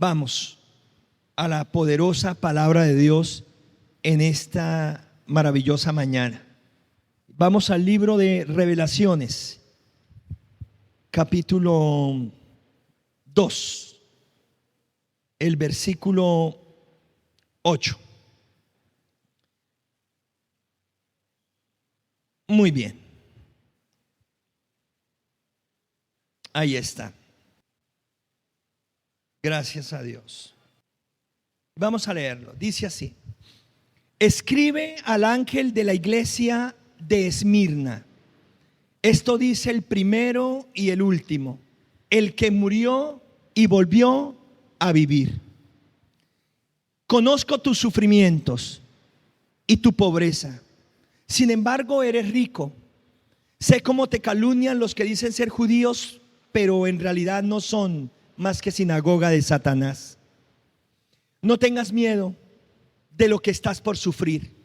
Vamos a la poderosa palabra de Dios en esta maravillosa mañana. Vamos al libro de Revelaciones, capítulo 2, el versículo 8. Muy bien. Ahí está. Gracias a Dios. Vamos a leerlo. Dice así: escribe al ángel de la iglesia de Esmirna. Esto dice el primero y el último, el que murió y volvió a vivir. Conozco tus sufrimientos y tu pobreza. Sin embargo, eres rico. Sé cómo te calumnian los que dicen ser judíos, pero en realidad no son más que sinagoga de Satanás. No tengas miedo de lo que estás por sufrir.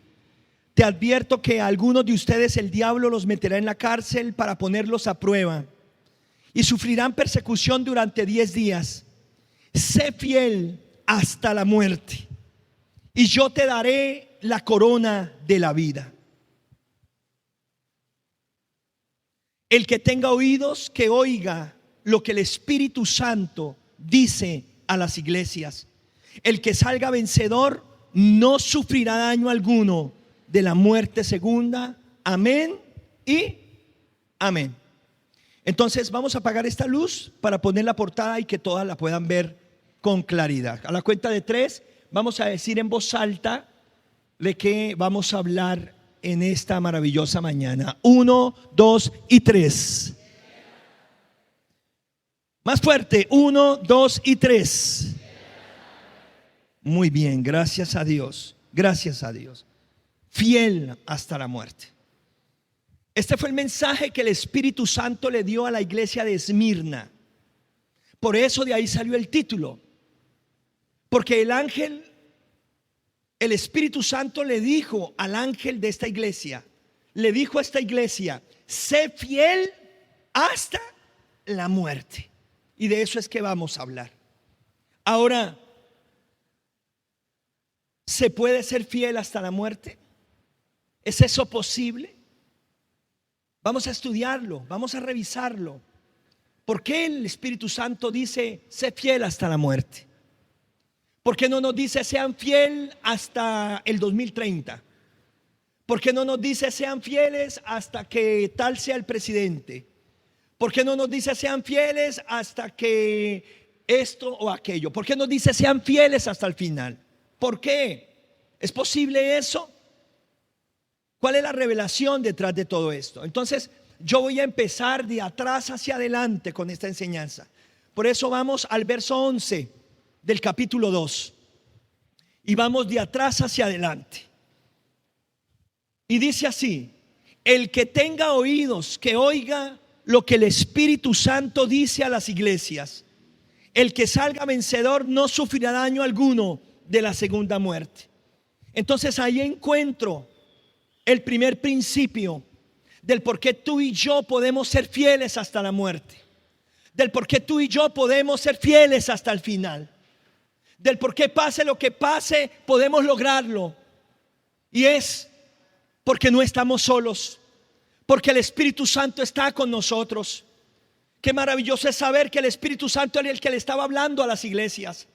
Te advierto que a algunos de ustedes el diablo los meterá en la cárcel para ponerlos a prueba y sufrirán persecución durante 10 días. Sé fiel hasta la muerte y yo te daré la corona de la vida. El que tenga oídos, que oiga lo que el Espíritu Santo dice a las iglesias. El que salga vencedor no sufrirá daño alguno de la muerte segunda. Amén y amén. Entonces vamos a apagar esta luz para poner la portada y que todas la puedan ver con claridad. A la cuenta de 3 vamos a decir en voz alta de qué vamos a hablar en esta maravillosa mañana. 1, 2 y 3. Más fuerte. 1, 2 y 3. Muy bien, gracias a Dios. Gracias a Dios. Fiel hasta la muerte. Este fue el mensaje que el Espíritu Santo le dio a la iglesia de Esmirna. Por eso de ahí salió el título. Porque el Espíritu Santo le dijo al ángel de esta iglesia, le dijo a esta iglesia: sé fiel hasta la muerte. Y de eso es que vamos a hablar. Ahora, ¿se puede ser fiel hasta la muerte? ¿Es eso posible? Vamos a estudiarlo, vamos a revisarlo. ¿Por qué el Espíritu Santo dice sé fiel hasta la muerte? ¿Por qué no nos dice sean fiel hasta el 2030? ¿Por qué no nos dice sean fieles hasta que tal sea el presidente? ¿Por qué no nos dice sean fieles hasta que esto o aquello? ¿Por qué nos dice sean fieles hasta el final? ¿Por qué? ¿Es posible eso? ¿Cuál es la revelación detrás de todo esto? Entonces yo voy a empezar de atrás hacia adelante con esta enseñanza. Por eso vamos al verso 11 del capítulo 2 y vamos de atrás hacia adelante. Y dice así: el que tenga oídos, que oiga lo que el Espíritu Santo dice a las iglesias. El que salga vencedor no sufrirá daño alguno de la segunda muerte. Entonces ahí encuentro el primer principio del por qué tú y yo podemos ser fieles hasta la muerte, del por qué tú y yo podemos ser fieles hasta el final, del por qué pase lo que pase podemos lograrlo. Y es porque no estamos solos, porque el Espíritu Santo está con nosotros. Qué maravilloso es saber que el Espíritu Santo era el que le estaba hablando a las iglesias.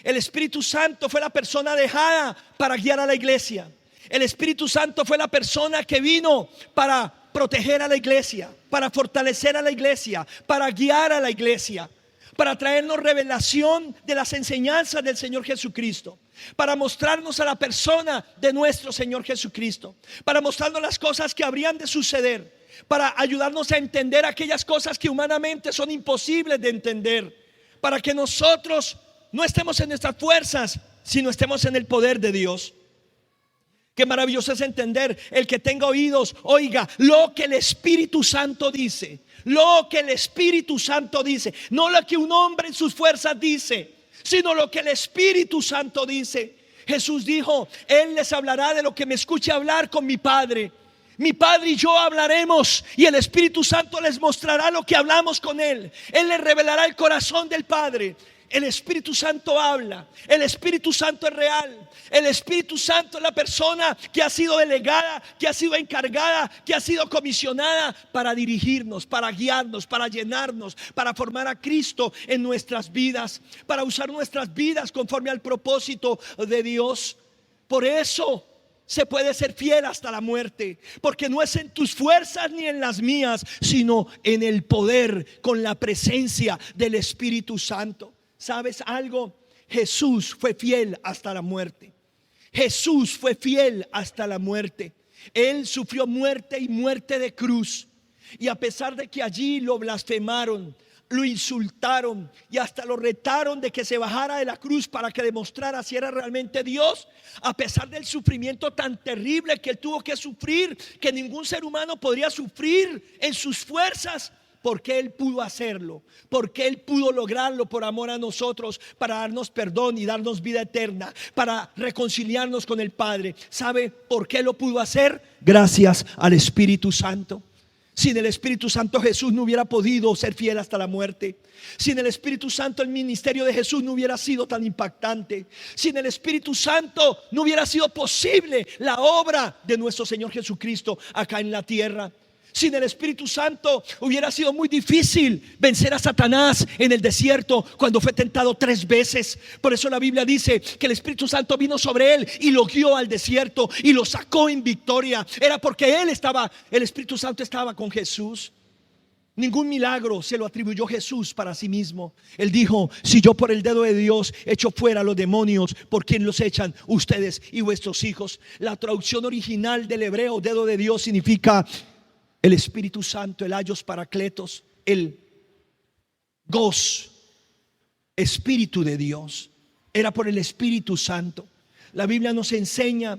El Espíritu Santo fue la persona dejada para guiar a la iglesia. El Espíritu Santo fue la persona que vino para proteger a la iglesia, para fortalecer a la iglesia, para guiar a la iglesia, para traernos revelación de las enseñanzas del Señor Jesucristo, para mostrarnos a la persona de nuestro Señor Jesucristo, para mostrarnos las cosas que habrían de suceder, para ayudarnos a entender aquellas cosas que humanamente son imposibles de entender, para que nosotros no estemos en nuestras fuerzas, sino estemos en el poder de Dios. Qué maravilloso es entender: el que tenga oídos, oiga lo que el Espíritu Santo dice. Lo que el Espíritu Santo dice, no lo que un hombre en sus fuerzas dice, sino lo que el Espíritu Santo dice. Jesús dijo: Él les hablará de lo que me escuche hablar con mi Padre. Mi Padre y yo hablaremos, y el Espíritu Santo les mostrará lo que hablamos con Él. Él les revelará el corazón del Padre. El Espíritu Santo habla, el Espíritu Santo es real, el Espíritu Santo es la persona que ha sido delegada, que ha sido encargada, que ha sido comisionada para dirigirnos, para guiarnos, para llenarnos, para formar a Cristo en nuestras vidas, para usar nuestras vidas conforme al propósito de Dios. Por eso se puede ser fiel hasta la muerte, porque no es en tus fuerzas ni en las mías, sino en el poder, con la presencia del Espíritu Santo. ¿Sabes algo? Jesús fue fiel hasta la muerte. Jesús fue fiel hasta la muerte. Él sufrió muerte y muerte de cruz. Y a pesar de que allí lo blasfemaron, lo insultaron y hasta lo retaron de que se bajara de la cruz para que demostrara si era realmente Dios, a pesar del sufrimiento tan terrible que él tuvo que sufrir, que ningún ser humano podría sufrir en sus fuerzas, porque él pudo hacerlo, porque él pudo lograrlo por amor a nosotros, para darnos perdón y darnos vida eterna, para reconciliarnos con el Padre. ¿Sabe por qué lo pudo hacer? Gracias al Espíritu Santo. Sin el Espíritu Santo Jesús no hubiera podido ser fiel hasta la muerte. Sin el Espíritu Santo el ministerio de Jesús no hubiera sido tan impactante. Sin el Espíritu Santo no hubiera sido posible la obra de nuestro Señor Jesucristo acá en la tierra. Sin el Espíritu Santo hubiera sido muy difícil vencer a Satanás en el desierto cuando fue tentado 3 veces. Por eso la Biblia dice que el Espíritu Santo vino sobre él y lo guió al desierto y lo sacó en victoria. Era porque el Espíritu Santo estaba con Jesús. Ningún milagro se lo atribuyó Jesús para sí mismo. Él dijo: si yo por el dedo de Dios echo fuera a los demonios, ¿por quién los echan? Ustedes y vuestros hijos. La traducción original del hebreo dedo de Dios significa el Espíritu Santo, el Ayos Paracletos, el Gos, Espíritu de Dios. Era por el Espíritu Santo. La Biblia nos enseña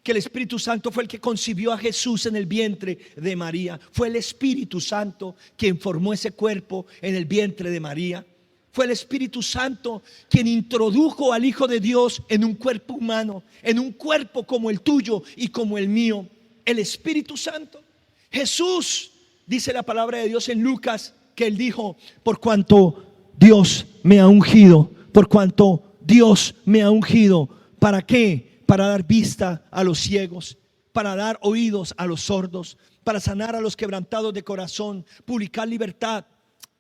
que el Espíritu Santo fue el que concibió a Jesús en el vientre de María. Fue el Espíritu Santo quien formó ese cuerpo en el vientre de María. Fue el Espíritu Santo quien introdujo al Hijo de Dios en un cuerpo humano, en un cuerpo como el tuyo y como el mío. El Espíritu Santo. Jesús, dice la palabra de Dios en Lucas, que él dijo: por cuanto Dios me ha ungido, por cuanto Dios me ha ungido. ¿Para qué? Para dar vista a los ciegos, para dar oídos a los sordos, para sanar a los quebrantados de corazón, publicar libertad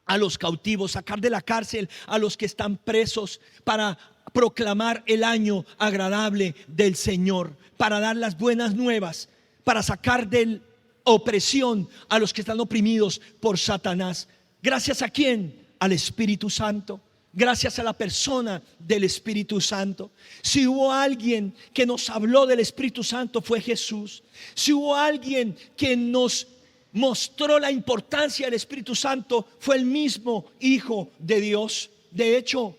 a los cautivos, sacar de la cárcel a los que están presos, para proclamar el año agradable del Señor, para dar las buenas nuevas, para sacar del opresión a los que están oprimidos por Satanás. ¿Gracias a quién? Al Espíritu Santo. Gracias a la persona del Espíritu Santo. Si hubo alguien que nos habló del Espíritu Santo, fue Jesús. Si hubo alguien que nos mostró la importancia del Espíritu Santo, fue el mismo Hijo de Dios. De hecho,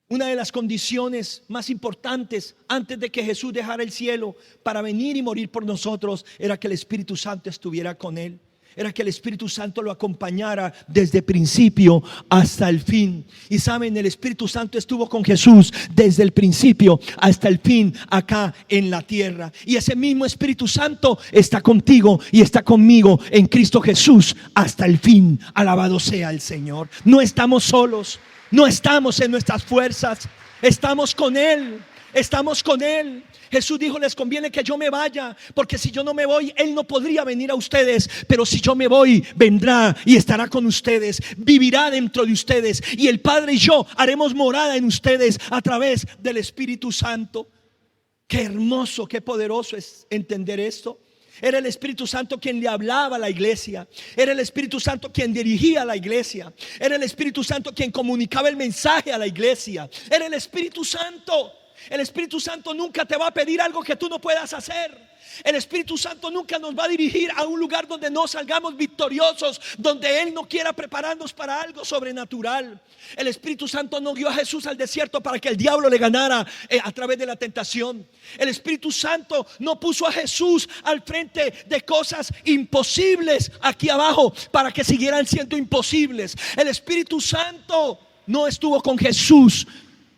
una de las condiciones más importantes antes de que Jesús dejara el cielo para venir y morir por nosotros era que el Espíritu Santo estuviera con él. Era que el Espíritu Santo lo acompañara desde principio hasta el fin. Y saben, el Espíritu Santo estuvo con Jesús desde el principio hasta el fin acá en la tierra. Y ese mismo Espíritu Santo está contigo y está conmigo en Cristo Jesús hasta el fin. Alabado sea el Señor. No estamos solos. No estamos en nuestras fuerzas, estamos con Él, estamos con Él. Jesús dijo: les conviene que yo me vaya, porque si yo no me voy, Él no podría venir a ustedes. Pero si yo me voy, vendrá y estará con ustedes, vivirá dentro de ustedes, y el Padre y yo haremos morada en ustedes a través del Espíritu Santo. Qué hermoso, qué poderoso es entender esto. Era el Espíritu Santo quien le hablaba a la iglesia. Era el Espíritu Santo quien dirigía a la iglesia. Era el Espíritu Santo quien comunicaba el mensaje a la iglesia. Era el Espíritu Santo. El Espíritu Santo nunca te va a pedir algo que tú no puedas hacer. El Espíritu Santo nunca nos va a dirigir a un lugar donde no salgamos victoriosos, donde Él no quiera prepararnos para algo sobrenatural. El Espíritu Santo no guió a Jesús al desierto para que el diablo le ganara a través de la tentación. El Espíritu Santo no puso a Jesús al frente de cosas imposibles aquí abajo para que siguieran siendo imposibles. El Espíritu Santo no estuvo con Jesús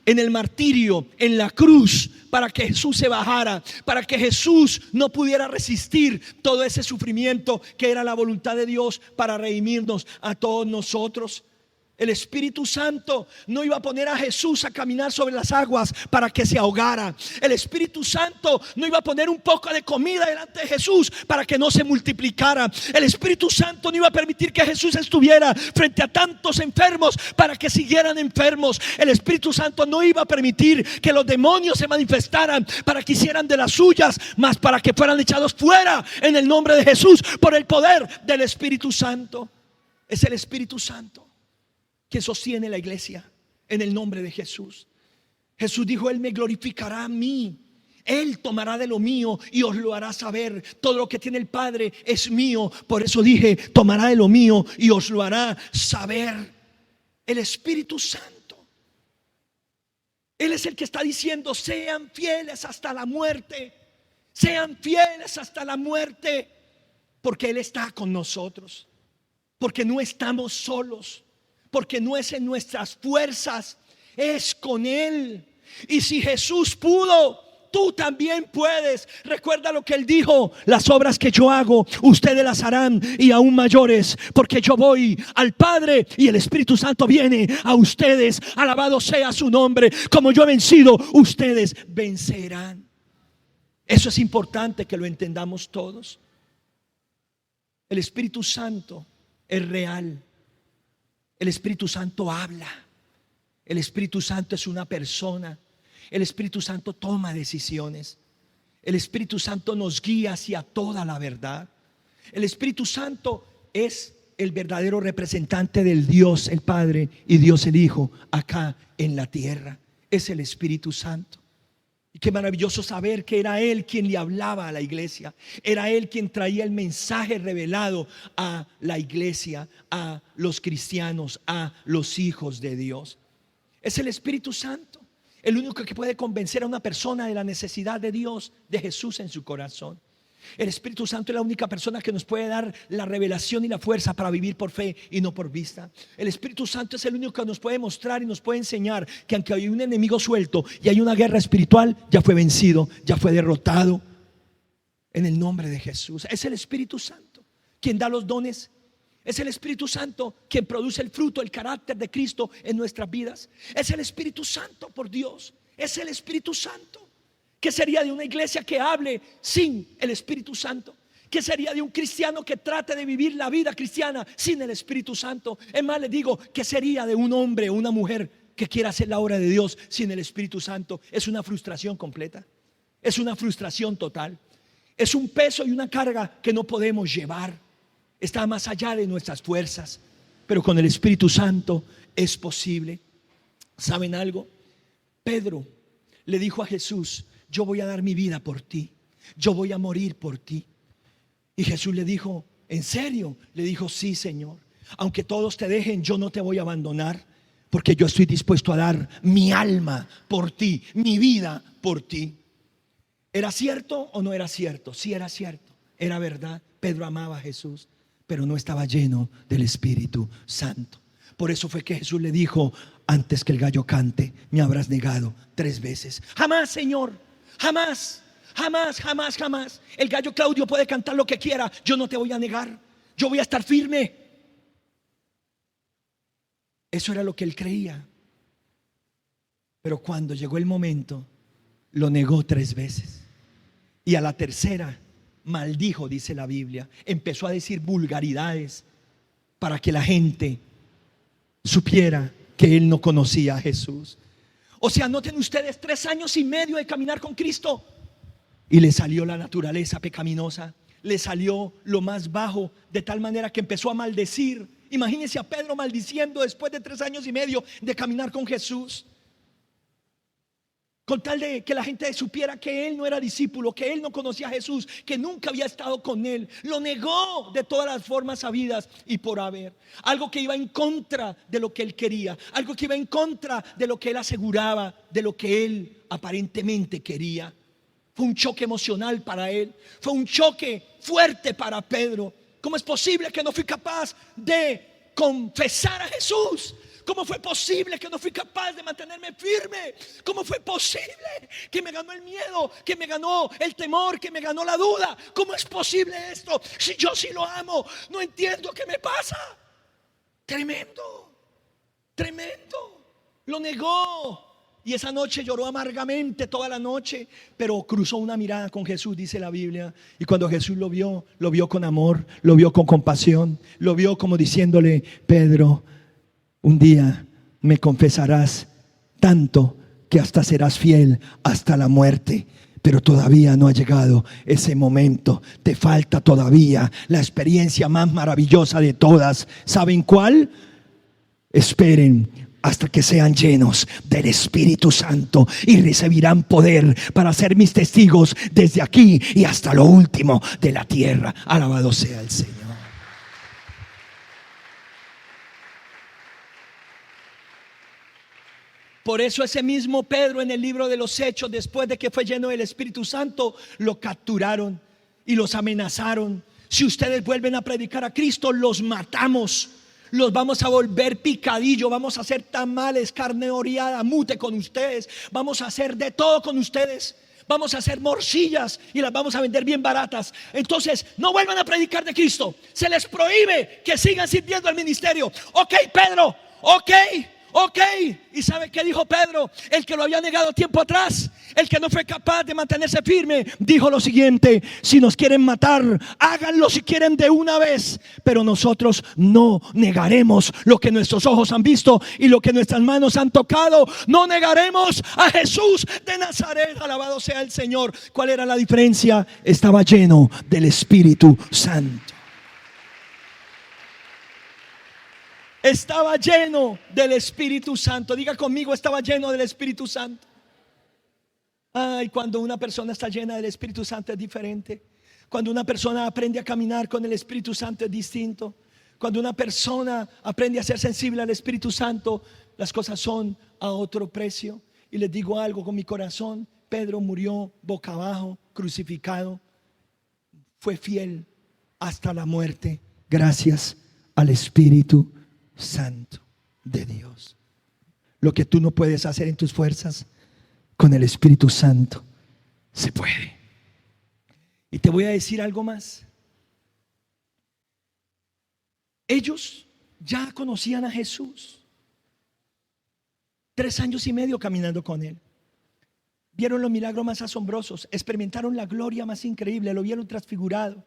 en el martirio, en la cruz, para que Jesús se bajara, para que Jesús no pudiera resistir todo ese sufrimiento que era la voluntad de Dios para redimirnos a todos nosotros. El Espíritu Santo no iba a poner a Jesús a caminar sobre las aguas para que se ahogara. El Espíritu Santo no iba a poner un poco de comida delante de Jesús para que no se multiplicara. El Espíritu Santo no iba a permitir que Jesús estuviera frente a tantos enfermos para que siguieran enfermos. El Espíritu Santo no iba a permitir que los demonios se manifestaran para que hicieran de las suyas, mas para que fueran echados fuera en el nombre de Jesús por el poder del Espíritu Santo. Es el Espíritu Santo que sostiene la iglesia en el nombre de Jesús. Jesús dijo: Él me glorificará a mí. Él tomará de lo mío y os lo hará saber. Todo lo que tiene el Padre es mío. Por eso dije: tomará de lo mío y os lo hará saber. El Espíritu Santo, Él es el que está diciendo: sean fieles hasta la muerte. Sean fieles hasta la muerte. Porque Él está con nosotros. Porque no estamos solos. Porque no es en nuestras fuerzas, es con Él. Y si Jesús pudo, tú también puedes. Recuerda lo que Él dijo: las obras que yo hago, ustedes las harán y aún mayores, porque yo voy al Padre y el Espíritu Santo viene a ustedes. Alabado sea su nombre. Como yo he vencido, ustedes vencerán. Eso es importante que lo entendamos todos. El Espíritu Santo es real. El Espíritu Santo habla. El Espíritu Santo es una persona. El Espíritu Santo toma decisiones. El Espíritu Santo nos guía hacia toda la verdad. El Espíritu Santo es el verdadero representante del Dios el Padre y Dios el Hijo acá en la tierra. Es el Espíritu Santo. Y qué maravilloso saber que era Él quien le hablaba a la iglesia. Era Él quien traía el mensaje revelado a la iglesia, a los cristianos, a los hijos de Dios. Es el Espíritu Santo el único que puede convencer a una persona de la necesidad de Dios, de Jesús en su corazón. El Espíritu Santo es la única persona que nos puede dar la revelación y la fuerza para vivir por fe y no por vista. El Espíritu Santo es el único que nos puede mostrar y nos puede enseñar que aunque hay un enemigo suelto y hay una guerra espiritual, ya fue vencido, ya fue derrotado en el nombre de Jesús. Es el Espíritu Santo quien da los dones. Es el Espíritu Santo quien produce el fruto, el carácter de Cristo en nuestras vidas. Es el Espíritu Santo, por Dios. Es el Espíritu Santo. ¿Qué sería de una iglesia que hable sin el Espíritu Santo? ¿Qué sería de un cristiano que trate de vivir la vida cristiana sin el Espíritu Santo? Es más, les digo, ¿qué sería de un hombre o una mujer que quiera hacer la obra de Dios sin el Espíritu Santo? Es una frustración completa. Es una frustración total. Es un peso y una carga que no podemos llevar. Está más allá de nuestras fuerzas. Pero con el Espíritu Santo es posible. ¿Saben algo? Pedro le dijo a Jesús: yo voy a dar mi vida por ti, yo voy a morir por ti. Y Jesús le dijo: ¿en serio? Le dijo: sí, Señor, aunque todos te dejen, yo no te voy a abandonar, porque yo estoy dispuesto a dar mi alma por ti, mi vida por ti. ¿Era cierto o no era cierto? Sí, era cierto, era verdad. Pedro amaba a Jesús, pero no estaba lleno del Espíritu Santo. Por eso fue que Jesús le dijo: antes que el gallo cante, me habrás negado 3 veces. Jamás, Señor. Jamás, jamás, jamás, jamás. El gallo Claudio puede cantar lo que quiera, yo no te voy a negar, yo voy a estar firme. Eso era lo que él creía. Pero cuando llegó el momento, lo negó 3 veces. Y a la tercera maldijo, dice la Biblia. Empezó a decir vulgaridades para que la gente supiera que él no conocía a Jesús. O sea, noten ustedes, 3 años y medio de caminar con Cristo, y le salió la naturaleza pecaminosa, le salió lo más bajo, de tal manera que empezó a maldecir. Imagínense a Pedro maldiciendo después de 3 años y medio de caminar con Jesús, con tal de que la gente supiera que él no era discípulo, que él no conocía a Jesús, que nunca había estado con él. Lo negó de todas las formas habidas y por haber. Algo que iba en contra de lo que él quería, algo que iba en contra de lo que él aseguraba, de lo que él aparentemente quería. Fue un choque emocional para él, fue un choque fuerte para Pedro. ¿Cómo es posible que no fui capaz de confesar a Jesús? ¿Cómo fue posible que no fui capaz de mantenerme firme? ¿Cómo fue posible que me ganó el miedo, que me ganó el temor, que me ganó la duda? ¿Cómo es posible esto? Si yo sí lo amo, no entiendo qué me pasa. Tremendo. Tremendo. Lo negó. Y esa noche lloró amargamente toda la noche, pero cruzó una mirada con Jesús, dice la Biblia. Y cuando Jesús lo vio con amor, lo vio con compasión, lo vio como diciéndole: Pedro, un día me confesarás tanto que hasta serás fiel hasta la muerte. Pero todavía no ha llegado ese momento. Te falta todavía la experiencia más maravillosa de todas. ¿Saben cuál? Esperen hasta que sean llenos del Espíritu Santo y recibirán poder para ser mis testigos desde aquí y hasta lo último de la tierra. Alabado sea el Señor. Por eso ese mismo Pedro en el libro de los Hechos, después de que fue lleno del Espíritu Santo, lo capturaron y los amenazaron: si ustedes vuelven a predicar a Cristo, los matamos. Los vamos a volver picadillo, vamos a hacer tamales, carne oreada, mute con ustedes, vamos a hacer de todo con ustedes, vamos a hacer morcillas y las vamos a vender bien baratas. Entonces no vuelvan a predicar de Cristo, se les prohíbe que sigan sirviendo al ministerio. Ok, Pedro, ok. ¿Y sabe qué dijo Pedro? El que lo había negado tiempo atrás, el que no fue capaz de mantenerse firme, dijo lo siguiente: si nos quieren matar, háganlo si quieren de una vez, pero nosotros no negaremos lo que nuestros ojos han visto y lo que nuestras manos han tocado. No negaremos a Jesús de Nazaret. Alabado sea el Señor. ¿Cuál era la diferencia? Estaba lleno del Espíritu Santo. Estaba lleno del Espíritu Santo. Diga conmigo: estaba lleno del Espíritu Santo. Ay, cuando una persona está llena del Espíritu Santo es diferente. Cuando una persona aprende a caminar con el Espíritu Santo es distinto. Cuando una persona aprende a ser sensible al Espíritu Santo, las cosas son a otro precio. Y les digo algo con mi corazón: Pedro murió boca abajo, crucificado. Fue fiel hasta la muerte, gracias al Espíritu Santo de Dios. Lo que tú no puedes hacer en tus fuerzas, con el Espíritu Santo se puede. Y te voy a decir algo más. Ellos ya conocían a Jesús. 3 años y medio caminando con Él. Vieron los milagros más asombrosos, experimentaron la gloria más increíble, lo vieron transfigurado.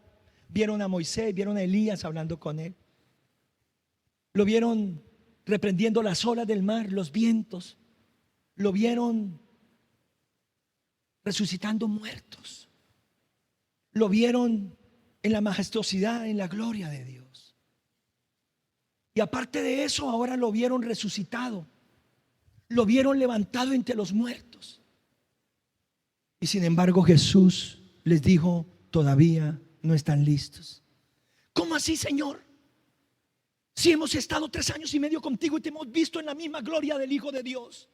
Vieron a Moisés, vieron a Elías hablando con Él. Lo vieron reprendiendo las olas del mar, los vientos. Lo vieron resucitando muertos. Lo vieron en la majestuosidad, en la gloria de Dios. Y aparte de eso, ahora lo vieron resucitado. Lo vieron levantado entre los muertos. Y sin embargo Jesús les dijo: todavía no están listos. ¿Cómo así, Señor? Si hemos estado 3 años y medio contigo y te hemos visto en la misma gloria del Hijo de Dios.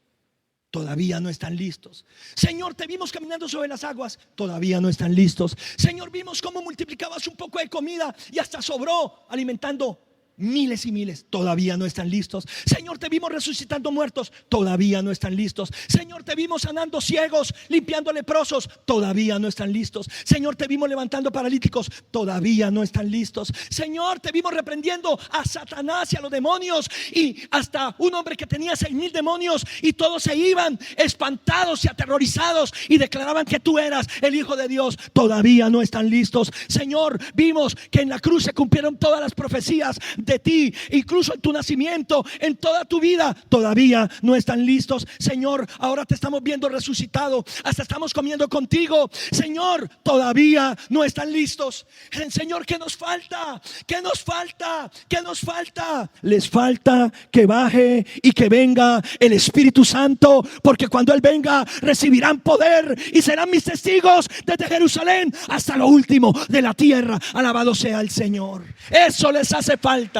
Todavía no están listos. Señor, te vimos caminando sobre las aguas. Todavía no están listos. Señor, vimos cómo multiplicabas un poco de comida y hasta sobró, alimentando miles y miles. Todavía no están listos. Señor, te vimos resucitando muertos. Todavía no están listos. Señor, te vimos sanando ciegos, limpiando leprosos. Todavía no están listos. Señor, te vimos levantando paralíticos. Todavía no están listos. Señor, te vimos reprendiendo a Satanás y a los demonios, y hasta un hombre que tenía 6,000 demonios, y todos se iban espantados y aterrorizados y declaraban que tú eras el Hijo de Dios. Todavía no están listos. Señor, vimos que en la cruz se cumplieron todas las profecías de ti, incluso en tu nacimiento, en toda tu vida. Todavía no están listos. Señor, ahora te estamos viendo resucitado, hasta estamos comiendo contigo. Señor, todavía no están listos. Señor, ¿qué nos falta? ¿Qué nos falta? ¿Qué nos falta? Les falta que baje y que venga el Espíritu Santo, porque cuando Él venga recibirán poder y serán mis testigos desde Jerusalén hasta lo último de la tierra. Alabado sea el Señor. Eso les hace falta.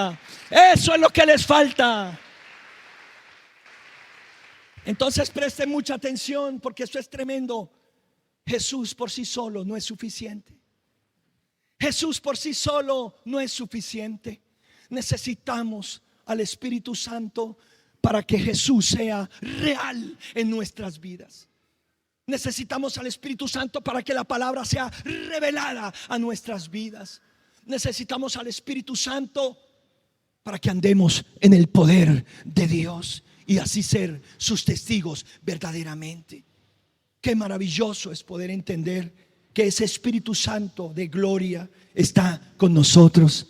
Eso es lo que les falta. Entonces presten mucha atención, porque esto es tremendo. Jesús por sí solo no es suficiente. Jesús por sí solo no es suficiente. Necesitamos al Espíritu Santo para que Jesús sea real en nuestras vidas. Necesitamos al Espíritu Santo para que la palabra sea revelada a nuestras vidas. Necesitamos al Espíritu Santo para que andemos en el poder de Dios y así ser sus testigos verdaderamente. Qué maravilloso es poder entender que ese Espíritu Santo de gloria está con nosotros.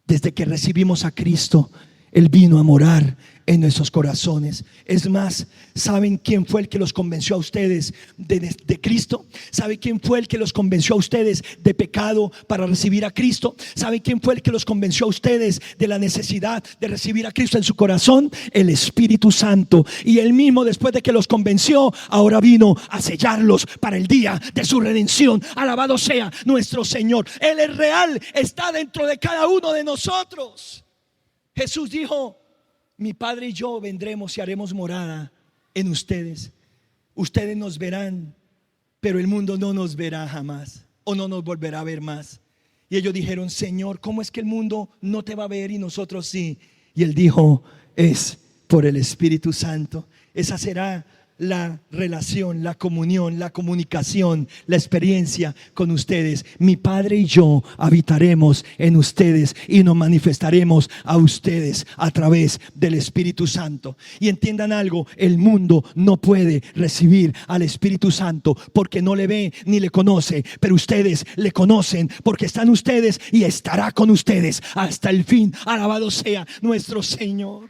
Desde que recibimos a Cristo, Él vino a morar en nuestros corazones. Es más, ¿saben quién fue el que los convenció a ustedes de Cristo? ¿Sabe quién fue el que los convenció a ustedes de pecado para recibir a Cristo? ¿Sabe quién fue el que los convenció a ustedes de la necesidad de recibir a Cristo en su corazón? El Espíritu Santo. Y Él mismo, después de que los convenció, ahora vino a sellarlos para el día de su redención. Alabado sea nuestro Señor. Él es real, está dentro de cada uno de nosotros. Jesús dijo: mi Padre y yo vendremos y haremos morada en ustedes. Ustedes nos verán, pero el mundo no nos verá jamás, o no nos volverá a ver más. Y ellos dijeron: Señor, ¿cómo es que el mundo no te va a ver y nosotros sí? Y Él dijo: es por el Espíritu Santo. Esa será la relación, la comunión, la comunicación, la experiencia con ustedes. Mi Padre y yo habitaremos en ustedes y nos manifestaremos a ustedes a través del Espíritu Santo. Y entiendan algo: el mundo no puede recibir al Espíritu Santo porque no le ve ni le conoce, pero ustedes le conocen porque están ustedes y estará con ustedes hasta el fin. Alabado sea nuestro Señor.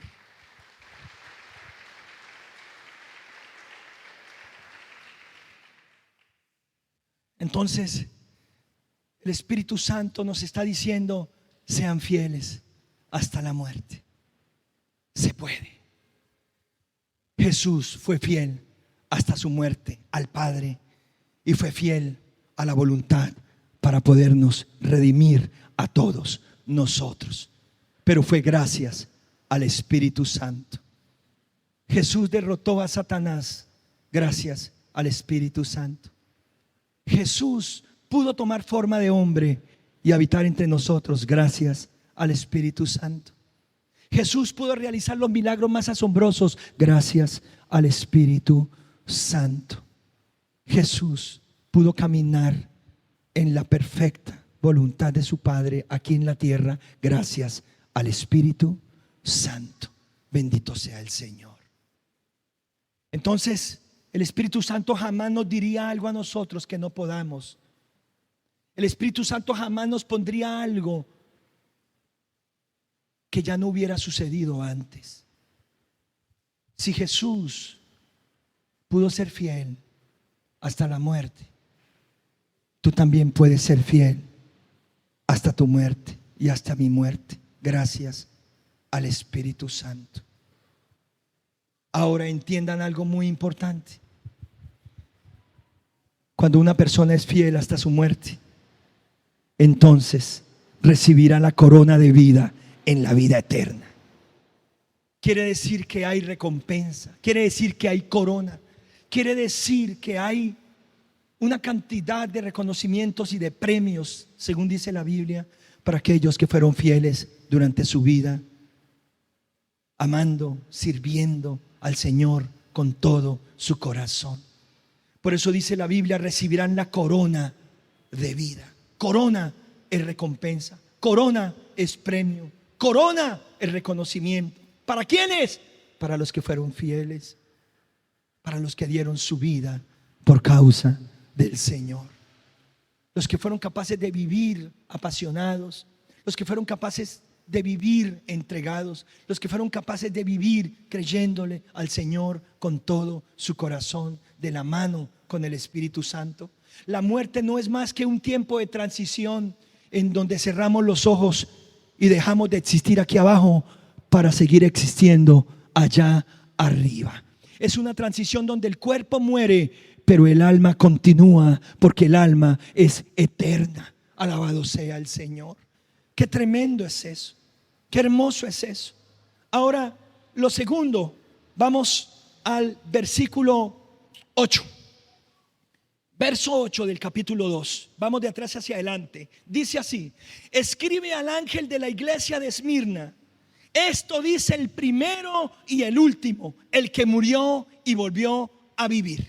Entonces, el Espíritu Santo nos está diciendo: sean fieles hasta la muerte. Se puede. Jesús fue fiel hasta su muerte al Padre y fue fiel a la voluntad para podernos redimir a todos nosotros. Pero fue gracias al Espíritu Santo. Jesús derrotó a Satanás gracias al Espíritu Santo. Jesús pudo tomar forma de hombre y habitar entre nosotros gracias al Espíritu Santo. Jesús pudo realizar los milagros más asombrosos gracias al Espíritu Santo. Jesús pudo caminar en la perfecta voluntad de su Padre aquí en la tierra gracias al Espíritu Santo. Bendito sea el Señor. Entonces, el Espíritu Santo jamás nos diría algo a nosotros que no podamos. El Espíritu Santo jamás nos pondría algo que ya no hubiera sucedido antes. Si Jesús pudo ser fiel hasta la muerte, tú también puedes ser fiel hasta tu muerte y hasta mi muerte, gracias al Espíritu Santo. Ahora entiendan algo muy importante. Cuando una persona es fiel hasta su muerte, entonces recibirá la corona de vida en la vida eterna. Quiere decir que hay recompensa, quiere decir que hay corona, quiere decir que hay una cantidad de reconocimientos y de premios, según dice la Biblia, para aquellos que fueron fieles durante su vida, amando, sirviendo al Señor con todo su corazón. Por eso dice la Biblia: recibirán la corona de vida. Corona es recompensa, corona es premio, corona es reconocimiento. ¿Para quiénes? Para los que fueron fieles, para los que dieron su vida por causa del Señor, los que fueron capaces de vivir apasionados, los que fueron capaces de vivir entregados, los que fueron capaces de vivir creyéndole al Señor con todo su corazón, de la mano con el Espíritu Santo. La muerte no es más que un tiempo de transición en donde cerramos los ojos y dejamos de existir aquí abajo para seguir existiendo allá arriba. Es una transición donde el cuerpo muere, pero el alma continúa, porque el alma es eterna. Alabado sea el Señor. Qué tremendo es eso, qué hermoso es eso. Ahora, lo segundo, vamos al versículo 8. Verso 8 del capítulo 2. Vamos de atrás hacia adelante. Dice así: escribe al ángel de la iglesia de Esmirna: esto dice el primero y el último, el que murió y volvió a vivir.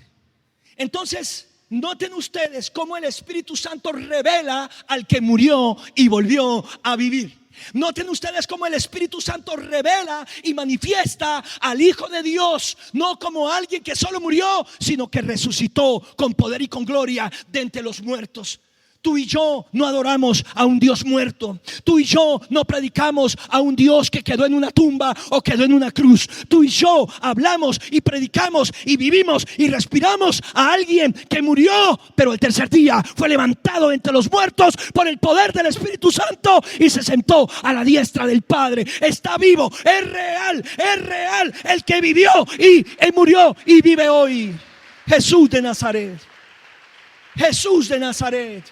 Entonces, noten ustedes cómo el Espíritu Santo revela al que murió y volvió a vivir. Noten ustedes cómo el Espíritu Santo revela y manifiesta al Hijo de Dios, no como alguien que solo murió, sino que resucitó con poder y con gloria de entre los muertos. Tú y yo no adoramos a un Dios muerto. Tú y yo no predicamos a un Dios que quedó en una tumba o quedó en una cruz. Tú y yo hablamos y predicamos y vivimos y respiramos a alguien que murió, pero el tercer día fue levantado entre los muertos por el poder del Espíritu Santo y se sentó a la diestra del Padre. Está vivo, es real el que vivió y él murió y vive hoy. Jesús de Nazaret. Jesús de Nazaret.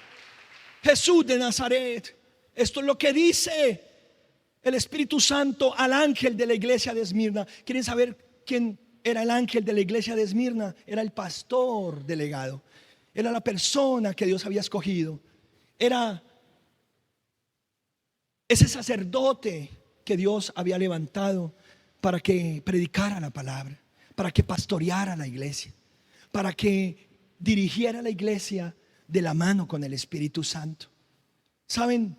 Jesús de Nazaret. Esto es lo que dice el Espíritu Santo al ángel de la iglesia de Esmirna. ¿Quieren saber quién era el ángel de la iglesia de Esmirna? Era el pastor delegado. Era la persona que Dios había escogido. Era ese sacerdote que Dios había levantado para que predicara la palabra, para que pastoreara la iglesia, para que dirigiera la iglesia de la mano con el Espíritu Santo. ¿Saben?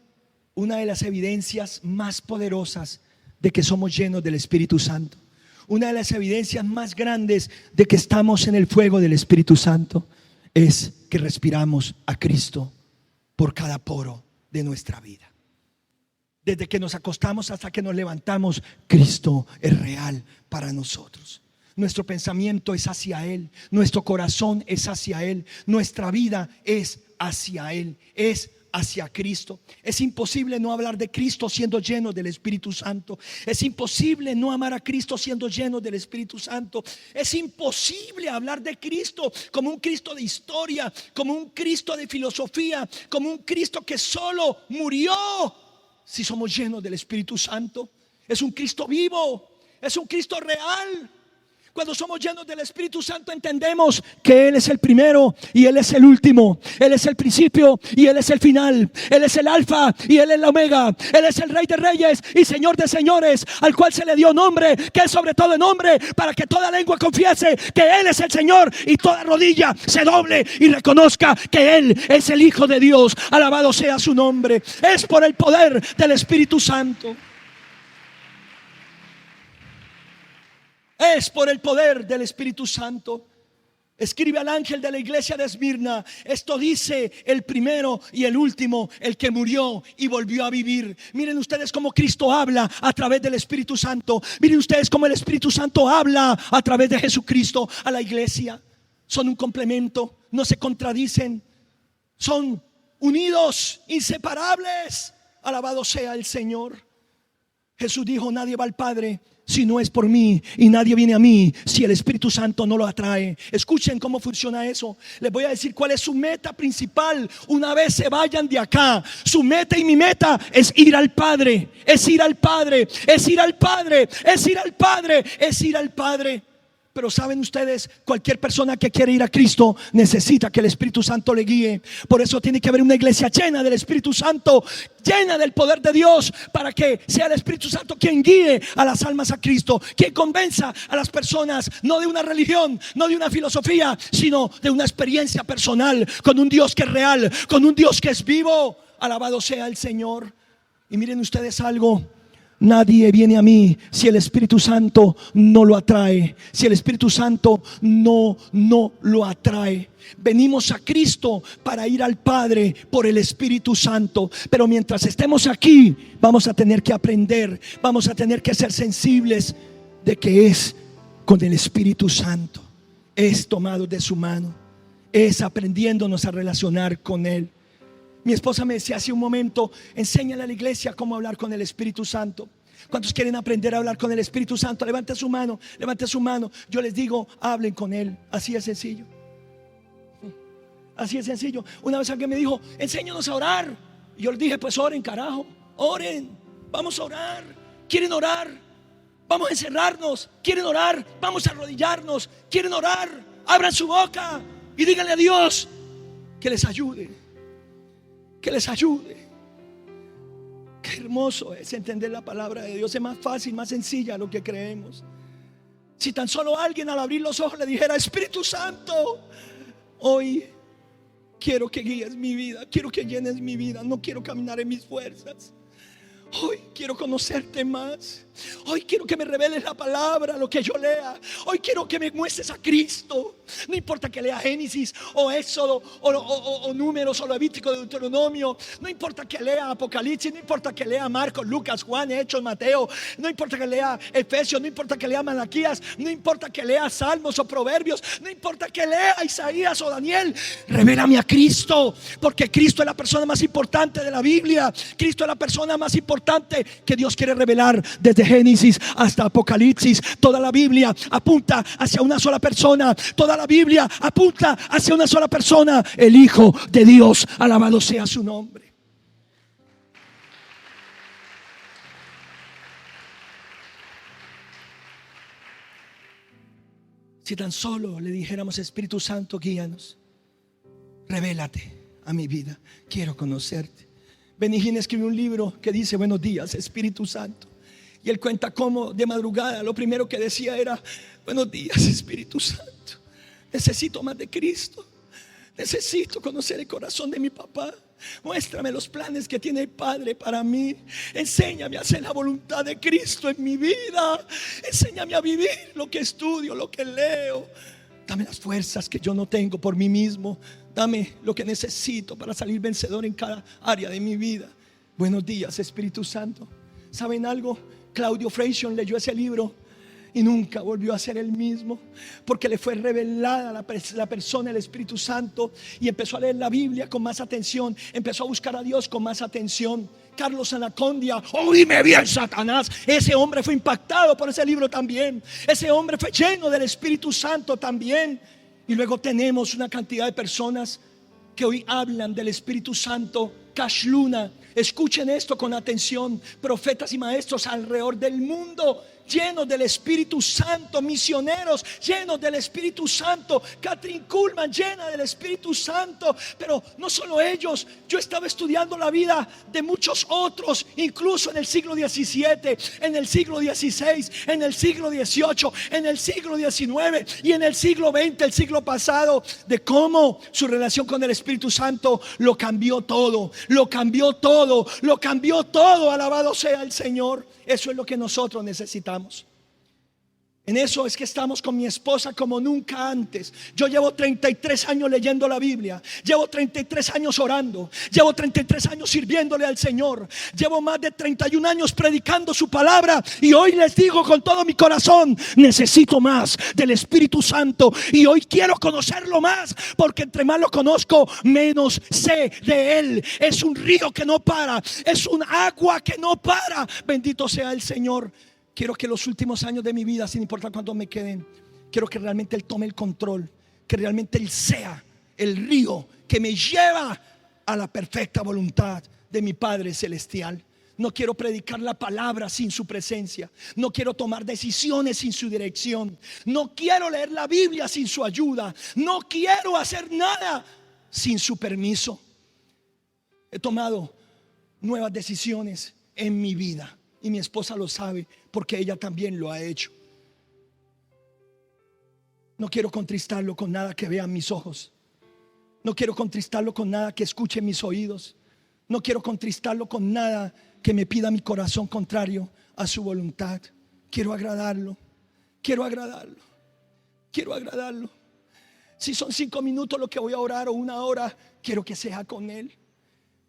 Una de las evidencias más poderosas de que somos llenos del Espíritu Santo, una de las evidencias más grandes de que estamos en el fuego del Espíritu Santo, es que respiramos a Cristo por cada poro de nuestra vida. Desde que nos acostamos hasta que nos levantamos, Cristo es real para nosotros. Nuestro pensamiento es hacia Él, nuestro corazón es hacia Él, nuestra vida es hacia Él, es hacia Cristo. Es imposible no hablar de Cristo siendo lleno del Espíritu Santo. Es imposible no amar a Cristo siendo lleno del Espíritu Santo. Es imposible hablar de Cristo como un Cristo de historia, como un Cristo de filosofía, como un Cristo que solo murió, si somos llenos del Espíritu Santo. Es un Cristo vivo, es un Cristo real. Cuando somos llenos del Espíritu Santo entendemos que Él es el primero y Él es el último. Él es el principio y Él es el final. Él es el alfa y Él es la omega. Él es el Rey de reyes y Señor de señores, al cual se le dio nombre, que es sobre todo nombre, para que toda lengua confiese que Él es el Señor y toda rodilla se doble y reconozca que Él es el Hijo de Dios. Alabado sea su nombre. Es por el poder del Espíritu Santo. Es por el poder del Espíritu Santo. Escribe al ángel de la iglesia de Esmirna: esto dice el primero y el último, el que murió y volvió a vivir. Miren ustedes cómo Cristo habla a través del Espíritu Santo. Miren ustedes cómo el Espíritu Santo habla a través de Jesucristo a la iglesia. Son un complemento, no se contradicen, son unidos, inseparables. Alabado sea el Señor. Jesús dijo: nadie va al Padre si no es por mí, y nadie viene a mí si el Espíritu Santo no lo atrae. Escuchen cómo funciona eso. Les voy a decir cuál es su meta principal una vez se vayan de acá. Su meta y mi meta es ir al Padre. Es ir al Padre, es ir al Padre, es ir al Padre, es ir al Padre. Pero saben ustedes, cualquier persona que quiere ir a Cristo necesita que el Espíritu Santo le guíe. Por eso tiene que haber una iglesia llena del Espíritu Santo, llena del poder de Dios, para que sea el Espíritu Santo quien guíe a las almas a Cristo, quien convenza a las personas, no de una religión, no de una filosofía, sino de una experiencia personal con un Dios que es real, con un Dios que es vivo. Alabado sea el Señor. Y miren ustedes algo: nadie viene a mí si el Espíritu Santo no lo atrae. Si el Espíritu Santo no lo atrae. Venimos a Cristo para ir al Padre por el Espíritu Santo. Pero mientras estemos aquí, vamos a tener que aprender, vamos a tener que ser sensibles de que es con el Espíritu Santo, es tomado de su mano, es aprendiéndonos a relacionar con Él. Mi esposa me decía hace un momento: enséñale a la iglesia cómo hablar con el Espíritu Santo. ¿Cuántos quieren aprender a hablar con el Espíritu Santo? Levante su mano, levante su mano. Yo les digo: hablen con Él. Así es sencillo. Así es sencillo. Una vez alguien me dijo: enséñanos a orar. Y yo les dije: pues oren, carajo. Oren, vamos a orar. ¿Quieren orar? Vamos a encerrarnos. ¿Quieren orar? Vamos a arrodillarnos. ¿Quieren orar? Abran su boca y díganle a Dios que les ayude, que les ayude. Qué hermoso es entender la palabra de Dios. Es más fácil, más sencilla de lo que creemos. Si tan solo alguien al abrir los ojos le dijera: Espíritu Santo, hoy quiero que guíes mi vida, quiero que llenes mi vida, no quiero caminar en mis fuerzas. Hoy quiero conocerte más. Hoy quiero que me reveles la palabra, lo que yo lea. Hoy quiero que me muestres a Cristo. No importa que lea Génesis o Éxodo o Números o Levítico, Deuteronomio. No importa que lea Apocalipsis. No importa que lea Marcos, Lucas, Juan, Hechos, Mateo. No importa que lea Efesios. No importa que lea Malaquías. No importa que lea Salmos o Proverbios. No importa que lea Isaías o Daniel. Revélame a Cristo, porque Cristo es la persona más importante de la Biblia. Cristo es la persona más importante que Dios quiere revelar. Desde Génesis hasta Apocalipsis, toda la Biblia apunta hacia una sola persona. Toda la Biblia apunta hacia una sola persona, el Hijo de Dios. Alabado sea su nombre. Si tan solo le dijéramos: Espíritu Santo, guíanos, revélate a mi vida, quiero conocerte. Benny Hinn escribió un libro que dice: buenos días, Espíritu Santo. Y él cuenta cómo de madrugada lo primero que decía era: buenos días, Espíritu Santo, necesito más de Cristo. Necesito conocer el corazón de mi papá. Muéstrame los planes que tiene el Padre para mí. Enséñame a hacer la voluntad de Cristo en mi vida. Enséñame a vivir lo que estudio, lo que leo. Dame las fuerzas que yo no tengo por mí mismo. Dame lo que necesito para salir vencedor en cada área de mi vida. Buenos días, Espíritu Santo. ¿Saben algo? Claudio Freixen leyó ese libro y nunca volvió a ser el mismo, porque le fue revelada la persona, el Espíritu Santo, y empezó a leer la Biblia con más atención, empezó a buscar a Dios con más atención. Carlos Anacondia, oíme bien, Satanás, ese hombre fue impactado por ese libro también. Ese hombre fue lleno del Espíritu Santo también. Y luego tenemos una cantidad de personas que hoy hablan del Espíritu Santo. Cash Luna, escuchen esto con atención. Profetas y maestros alrededor del mundo llenos del Espíritu Santo, misioneros llenos del Espíritu Santo, Catherine Kuhlman llena del Espíritu Santo. Pero no solo ellos, yo estaba estudiando la vida de muchos otros, incluso en el siglo XVII, en el siglo XVI, en el siglo XVIII, en el siglo XIX y en el siglo XX, el siglo pasado, de cómo su relación con el Espíritu Santo lo cambió todo, lo cambió todo, lo cambió todo. Alabado sea el Señor. Eso es lo que nosotros necesitamos. En eso es que estamos con mi esposa como nunca antes. Yo llevo 33 años leyendo la Biblia. Llevo 33 años orando. Llevo 33 años sirviéndole al Señor. Llevo más de 31 años predicando su palabra. Y hoy les digo con todo mi corazón: necesito más del Espíritu Santo. Y hoy quiero conocerlo más, porque entre más lo conozco, menos sé de Él. Es un río que no para. Es un agua que no para. Bendito sea el Señor. Quiero que los últimos años de mi vida, sin importar cuántos me queden, quiero que realmente Él tome el control, que realmente Él sea el río que me lleva a la perfecta voluntad de mi Padre Celestial. No quiero predicar la palabra sin su presencia. No quiero tomar decisiones sin su dirección. No quiero leer la Biblia sin su ayuda. No quiero hacer nada sin su permiso. He tomado nuevas decisiones en mi vida. Y mi esposa lo sabe, porque ella también lo ha hecho. No quiero contristarlo con nada que vean mis ojos. No quiero contristarlo con nada que escuche mis oídos. No quiero contristarlo con nada que me pida mi corazón contrario a su voluntad. Quiero agradarlo. Quiero agradarlo. Quiero agradarlo. Si son 5 minutos lo que voy a orar o 1 hora, quiero que sea con Él.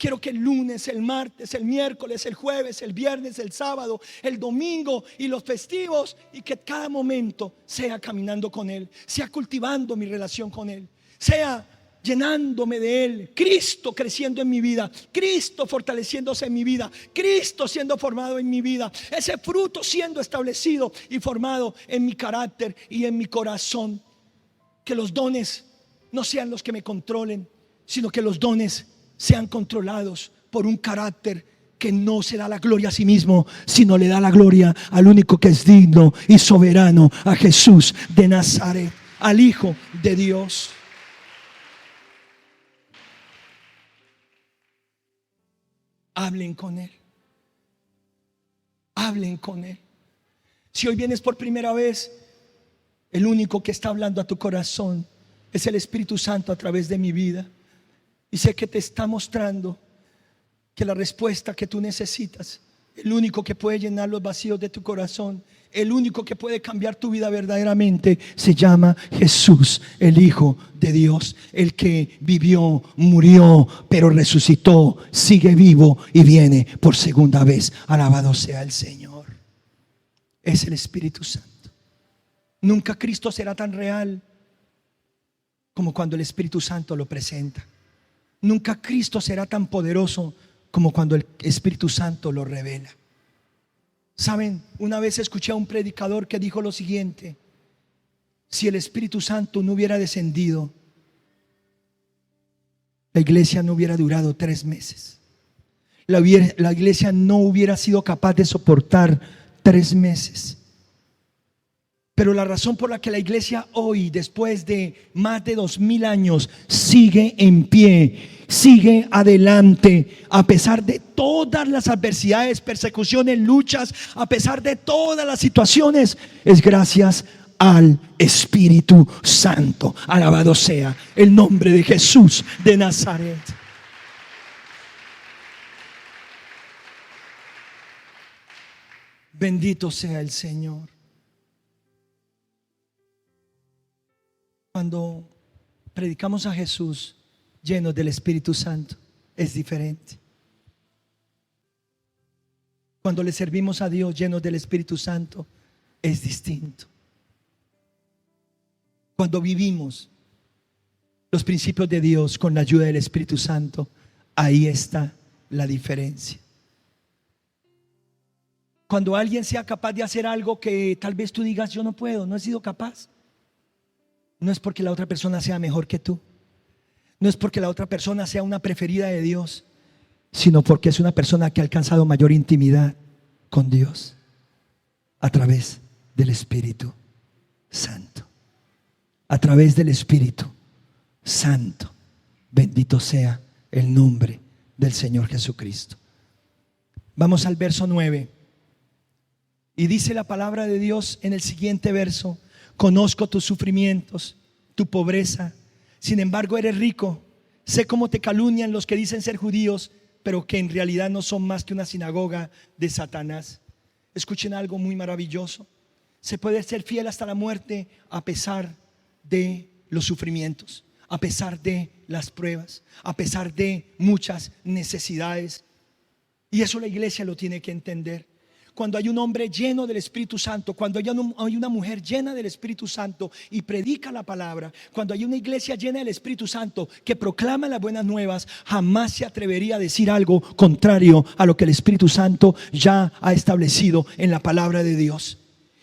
Quiero que el lunes, el martes, el miércoles, el jueves, el viernes, el sábado, el domingo y los festivos, y que cada momento sea caminando con Él, sea cultivando mi relación con Él, sea llenándome de Él, Cristo creciendo en mi vida, Cristo fortaleciéndose en mi vida, Cristo siendo formado en mi vida, ese fruto siendo establecido y formado en mi carácter y en mi corazón. Que los dones no sean los que me controlen, sino que los dones sean controlados por un carácter que no se da la gloria a sí mismo, sino le da la gloria al único que es digno y soberano, a Jesús de Nazaret, al Hijo de Dios. Hablen con Él. Hablen con Él. Si hoy vienes por primera vez, el único que está hablando a tu corazón es el Espíritu Santo a través de mi vida. Y sé que te está mostrando que la respuesta que tú necesitas El único que puede llenar los vacíos de tu corazón, el único que puede cambiar tu vida verdaderamente, se llama Jesús, el Hijo de Dios, el que vivió, murió, pero resucitó, sigue vivo y viene por segunda vez. Alabado sea el Señor. Es el Espíritu Santo. Nunca Cristo será tan real como cuando el Espíritu Santo lo presenta. Nunca Cristo será tan poderoso como cuando el Espíritu Santo lo revela. Saben, una vez escuché a un predicador que dijo lo siguiente: si el Espíritu Santo no hubiera descendido, la iglesia no hubiera durado 3 meses. La iglesia no hubiera sido capaz de soportar 3 meses. Pero la razón por la que la iglesia hoy, después de más de 2000 años, sigue en pie, sigue adelante, a pesar de todas las adversidades, persecuciones, luchas, a pesar de todas las situaciones, es gracias al Espíritu Santo. Alabado sea el nombre de Jesús de Nazaret. Bendito sea el Señor. Cuando predicamos a Jesús llenos del Espíritu Santo, es diferente. Cuando le servimos a Dios llenos del Espíritu Santo, es distinto. Cuando vivimos los principios de Dios con la ayuda del Espíritu Santo, ahí está la diferencia. Cuando alguien sea capaz de hacer algo que tal vez tú digas: yo no puedo, no he sido capaz, no es porque la otra persona sea mejor que tú, no es porque la otra persona sea una preferida de Dios, sino porque es una persona que ha alcanzado mayor intimidad con Dios a través del Espíritu Santo. A través del Espíritu Santo. Bendito sea el nombre del Señor Jesucristo. Vamos al verso 9. Y dice la palabra de Dios en el siguiente verso: conozco tus sufrimientos, tu pobreza, sin embargo eres rico. Sé cómo te calumnian los que dicen ser judíos, pero que en realidad no son más que una sinagoga de Satanás. Escuchen algo muy maravilloso. Se puede ser fiel hasta la muerte a pesar de los sufrimientos, a pesar de las pruebas, a pesar de muchas necesidades. Y eso la iglesia lo tiene que entender. Cuando hay un hombre lleno del Espíritu Santo, cuando hay una mujer llena del Espíritu Santo y predica la palabra, cuando hay una iglesia llena del Espíritu Santo que proclama las buenas nuevas, jamás se atrevería a decir algo contrario a lo que el Espíritu Santo ya ha establecido en la palabra de Dios.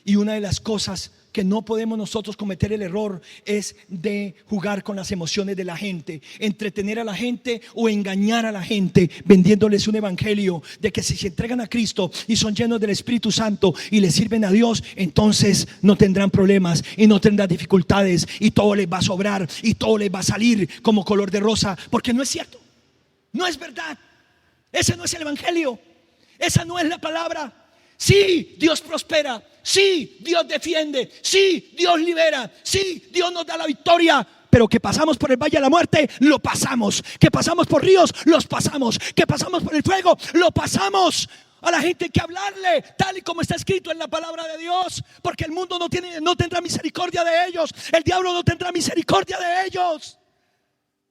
Y una de las cosas que no podemos nosotros cometer el error es de jugar con las emociones de la gente, entretener a la gente o engañar a la gente vendiéndoles un evangelio de que si se entregan a Cristo y son llenos del Espíritu Santo y le sirven a Dios, entonces no tendrán problemas y no tendrán dificultades y todo les va a sobrar y todo les va a salir como color de rosa, porque no es cierto, no es verdad. Ese no es el evangelio, esa no es la palabra. Sí, Dios prospera. Sí, Dios defiende. Sí, Dios libera. Sí, Dios nos da la victoria. Pero que pasamos por el valle de la muerte, lo pasamos. Que pasamos por ríos, los pasamos. Que pasamos por el fuego, lo pasamos. A la gente hay que hablarle tal y como está escrito en la palabra de Dios, porque el mundo no tendrá misericordia de ellos. El diablo no tendrá misericordia de ellos.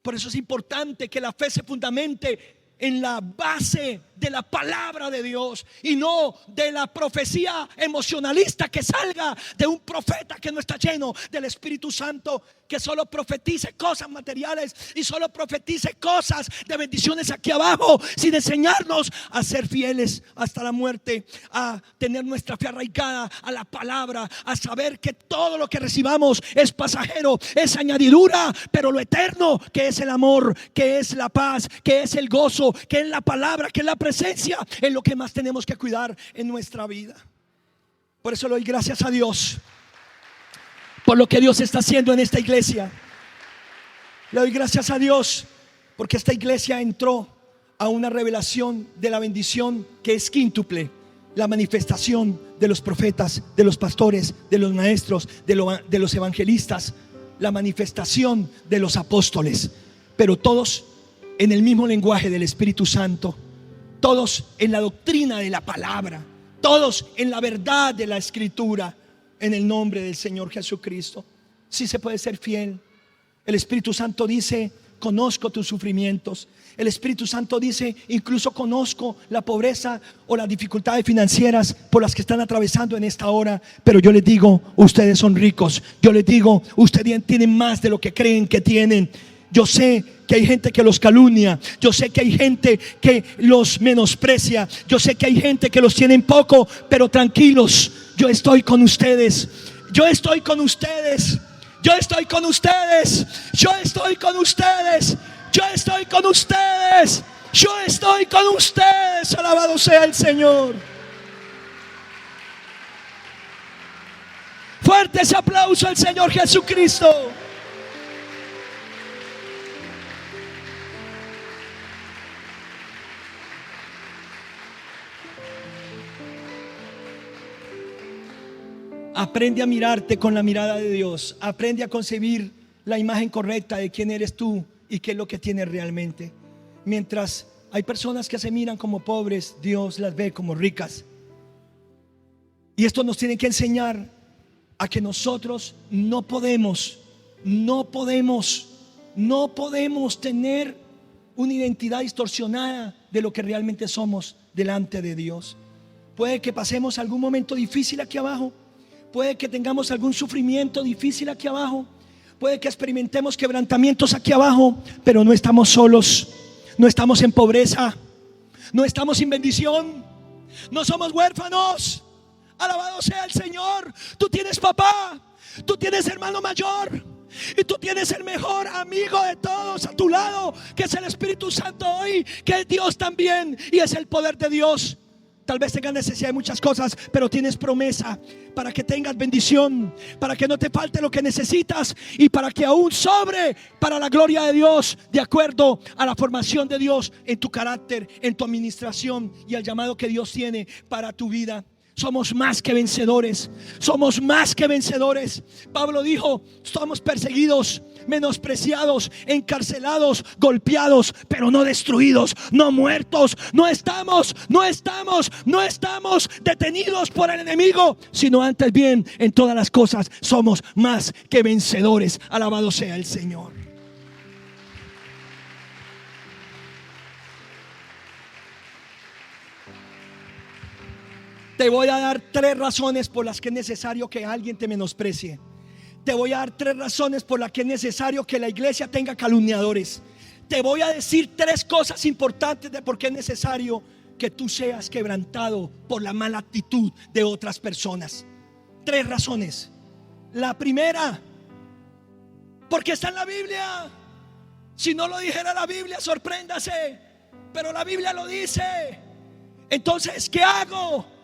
Por eso es importante que la fe se fundamente en la base de la palabra de Dios y no de la profecía emocionalista que salga de un profeta que no está lleno del Espíritu Santo, que solo profetice cosas materiales y solo profetice cosas de bendiciones aquí abajo, sin enseñarnos a ser fieles hasta la muerte, a tener nuestra fe arraigada a la palabra, a saber que todo lo que recibamos es pasajero, es añadidura, pero lo eterno, que es el amor, que es la paz, que es el gozo, que es la palabra, que es la presencia, es lo que más tenemos que cuidar en nuestra vida. Por eso le doy gracias a Dios por lo que Dios está haciendo en esta iglesia. Le doy gracias a Dios porque esta iglesia entró a una revelación de la bendición que es quíntuple: la manifestación de los profetas, de los pastores, de los maestros, de los evangelistas, la manifestación de los apóstoles, pero todos en el mismo lenguaje del Espíritu Santo, todos en la doctrina de la palabra, todos en la verdad de la Escritura, en el nombre del Señor Jesucristo. Sí se puede ser fiel. El Espíritu Santo dice: conozco tus sufrimientos. El Espíritu Santo dice: incluso conozco la pobreza o las dificultades financieras por las que están atravesando en esta hora, pero yo les digo, ustedes son ricos. Yo les digo, ustedes tienen más de lo que creen que tienen. Yo sé que hay gente que los calumnia. Yo sé que hay gente que los menosprecia. Yo sé que hay gente que los tiene en poco, pero tranquilos, yo estoy con ustedes. Yo estoy con ustedes. Yo estoy con ustedes. Yo estoy con ustedes. Yo estoy con ustedes. Yo estoy con ustedes. Alabado sea el Señor. Fuerte ese aplauso al Señor Jesucristo. Aprende a mirarte con la mirada de Dios. Aprende a concebir la imagen correcta de quién eres tú y qué es lo que tienes realmente. Mientras hay personas que se miran como pobres, Dios las ve como ricas. Y esto nos tiene que enseñar a que nosotros no podemos tener una identidad distorsionada de lo que realmente somos delante de Dios. Puede que pasemos algún momento difícil aquí abajo. Puede que tengamos algún sufrimiento difícil aquí abajo. Puede que experimentemos quebrantamientos aquí abajo, pero no estamos solos. No estamos en pobreza. No estamos sin bendición. No somos huérfanos. Alabado sea el Señor. Tú tienes papá. Tú tienes hermano mayor. Y tú tienes el mejor amigo de todos a tu lado, que es el Espíritu Santo hoy, que es Dios también, y es el poder de Dios. Tal vez tengas necesidad de muchas cosas, pero tienes promesa para que tengas bendición, para que no te falte lo que necesitas y para que aún sobre para la gloria de Dios, de acuerdo a la formación de Dios en tu carácter, en tu administración y al llamado que Dios tiene para tu vida. Somos más que vencedores. Somos más que vencedores. Pablo dijo: somos perseguidos, menospreciados, encarcelados, golpeados, pero no destruidos, no muertos. No estamos detenidos por el enemigo, sino antes bien, en todas las cosas somos más que vencedores. Alabado sea el Señor. Te voy a dar 3 razones por las que es necesario que alguien te menosprecie. Te voy a dar 3 razones por las que es necesario que la iglesia tenga calumniadores. Te voy a decir 3 cosas importantes de por qué es necesario que tú seas quebrantado por la mala actitud de otras personas. 3 razones. La primera, porque está en la Biblia. Si no lo dijera la Biblia, sorpréndase, pero la Biblia lo dice. Entonces, ¿qué hago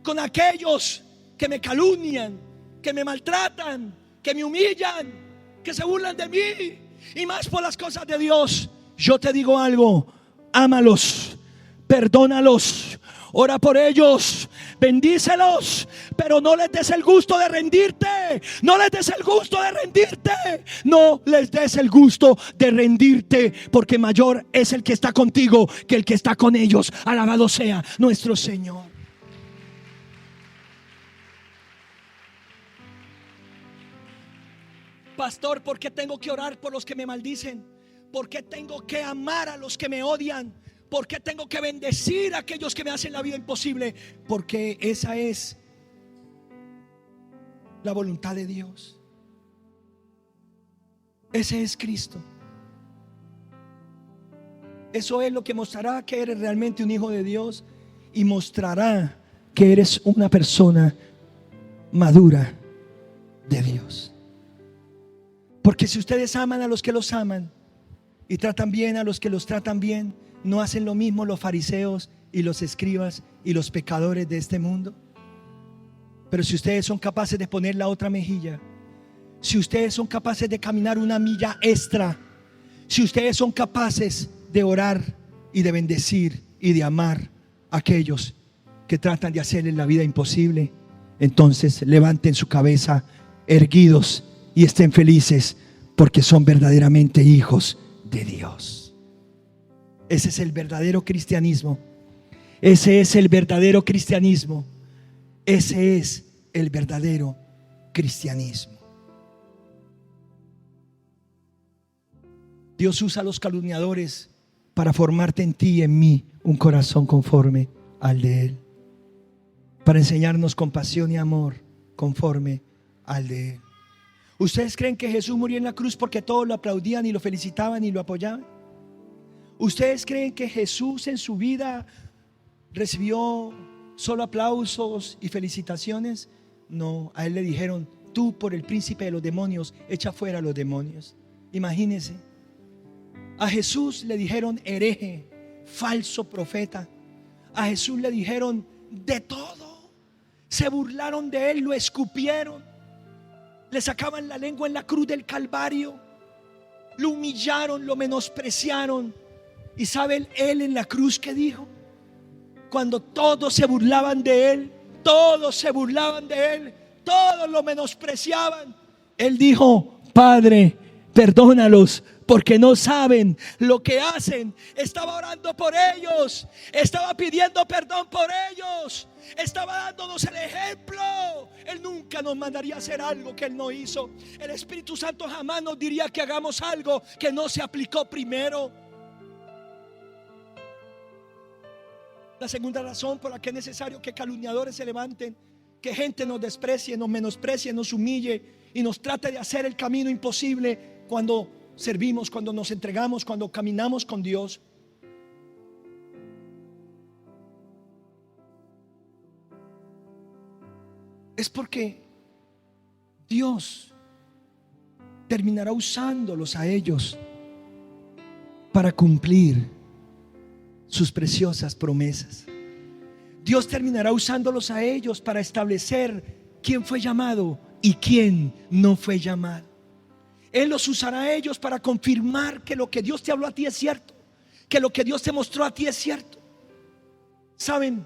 con aquellos que me calumnian, que me maltratan, que me humillan, que se burlan de mí, y más por las cosas de Dios? Yo te digo algo: ámalos, perdónalos, ora por ellos, bendícelos, pero no les des el gusto de rendirte. No les des el gusto de rendirte. No les des el gusto de rendirte, porque mayor es el que está contigo que el que está con ellos. Alabado sea nuestro Señor. Pastor, ¿por qué tengo que orar por los que me maldicen? ¿Por qué tengo que amar a los que me odian? ¿Por qué tengo que bendecir a aquellos que me hacen la vida imposible? Porque esa es la voluntad de Dios. Ese es Cristo. Eso es lo que mostrará que eres realmente un hijo de Dios y mostrará que eres una persona madura de Dios. Porque si ustedes aman a los que los aman y tratan bien a los que los tratan bien, ¿no hacen lo mismo los fariseos y los escribas y los pecadores de este mundo? Pero si ustedes son capaces de poner la otra mejilla, si ustedes son capaces de caminar una milla extra, si ustedes son capaces de orar y de bendecir y de amar a aquellos que tratan de hacerles la vida imposible, entonces levanten su cabeza erguidos y estén felices, porque son verdaderamente hijos de Dios. Ese es el verdadero cristianismo. Ese es el verdadero cristianismo. Ese es el verdadero cristianismo. Dios usa a los calumniadores para formarte en ti y en mí un corazón conforme al de Él, para enseñarnos compasión y amor conforme al de Él. ¿Ustedes creen que Jesús murió en la cruz porque todos lo aplaudían y lo felicitaban y lo apoyaban? ¿Ustedes creen que Jesús en su vida recibió solo aplausos y felicitaciones? No, a Él le dijeron: tú, por el príncipe de los demonios, echa fuera a los demonios. Imagínense. A Jesús le dijeron hereje, falso profeta. A Jesús le dijeron de todo. Se burlaron de Él, lo escupieron, le sacaban la lengua en la cruz del Calvario, lo humillaron, lo menospreciaron. ¿Y saben Él en la cruz qué dijo? Cuando todos se burlaban de Él, todos se burlaban de Él, todos lo menospreciaban, Él dijo: Padre, perdónalos, porque no saben lo que hacen. Estaba orando por ellos, estaba pidiendo perdón por ellos, estaba dándonos el ejemplo. Él nunca nos mandaría a hacer algo que Él no hizo. El Espíritu Santo jamás nos diría que hagamos algo que no se aplicó primero. La segunda razón por la que es necesario que calumniadores se levanten, que gente nos desprecie, nos menosprecie, nos humille y nos trate de hacer el camino imposible cuando servimos, cuando nos entregamos, cuando caminamos con Dios. Es porque Dios terminará usándolos a ellos para cumplir sus preciosas promesas. Dios terminará usándolos a ellos para establecer quién fue llamado y quién no fue llamado. Él los usará a ellos para confirmar que lo que Dios te habló a ti es cierto, que lo que Dios te mostró a ti es cierto. ¿Saben?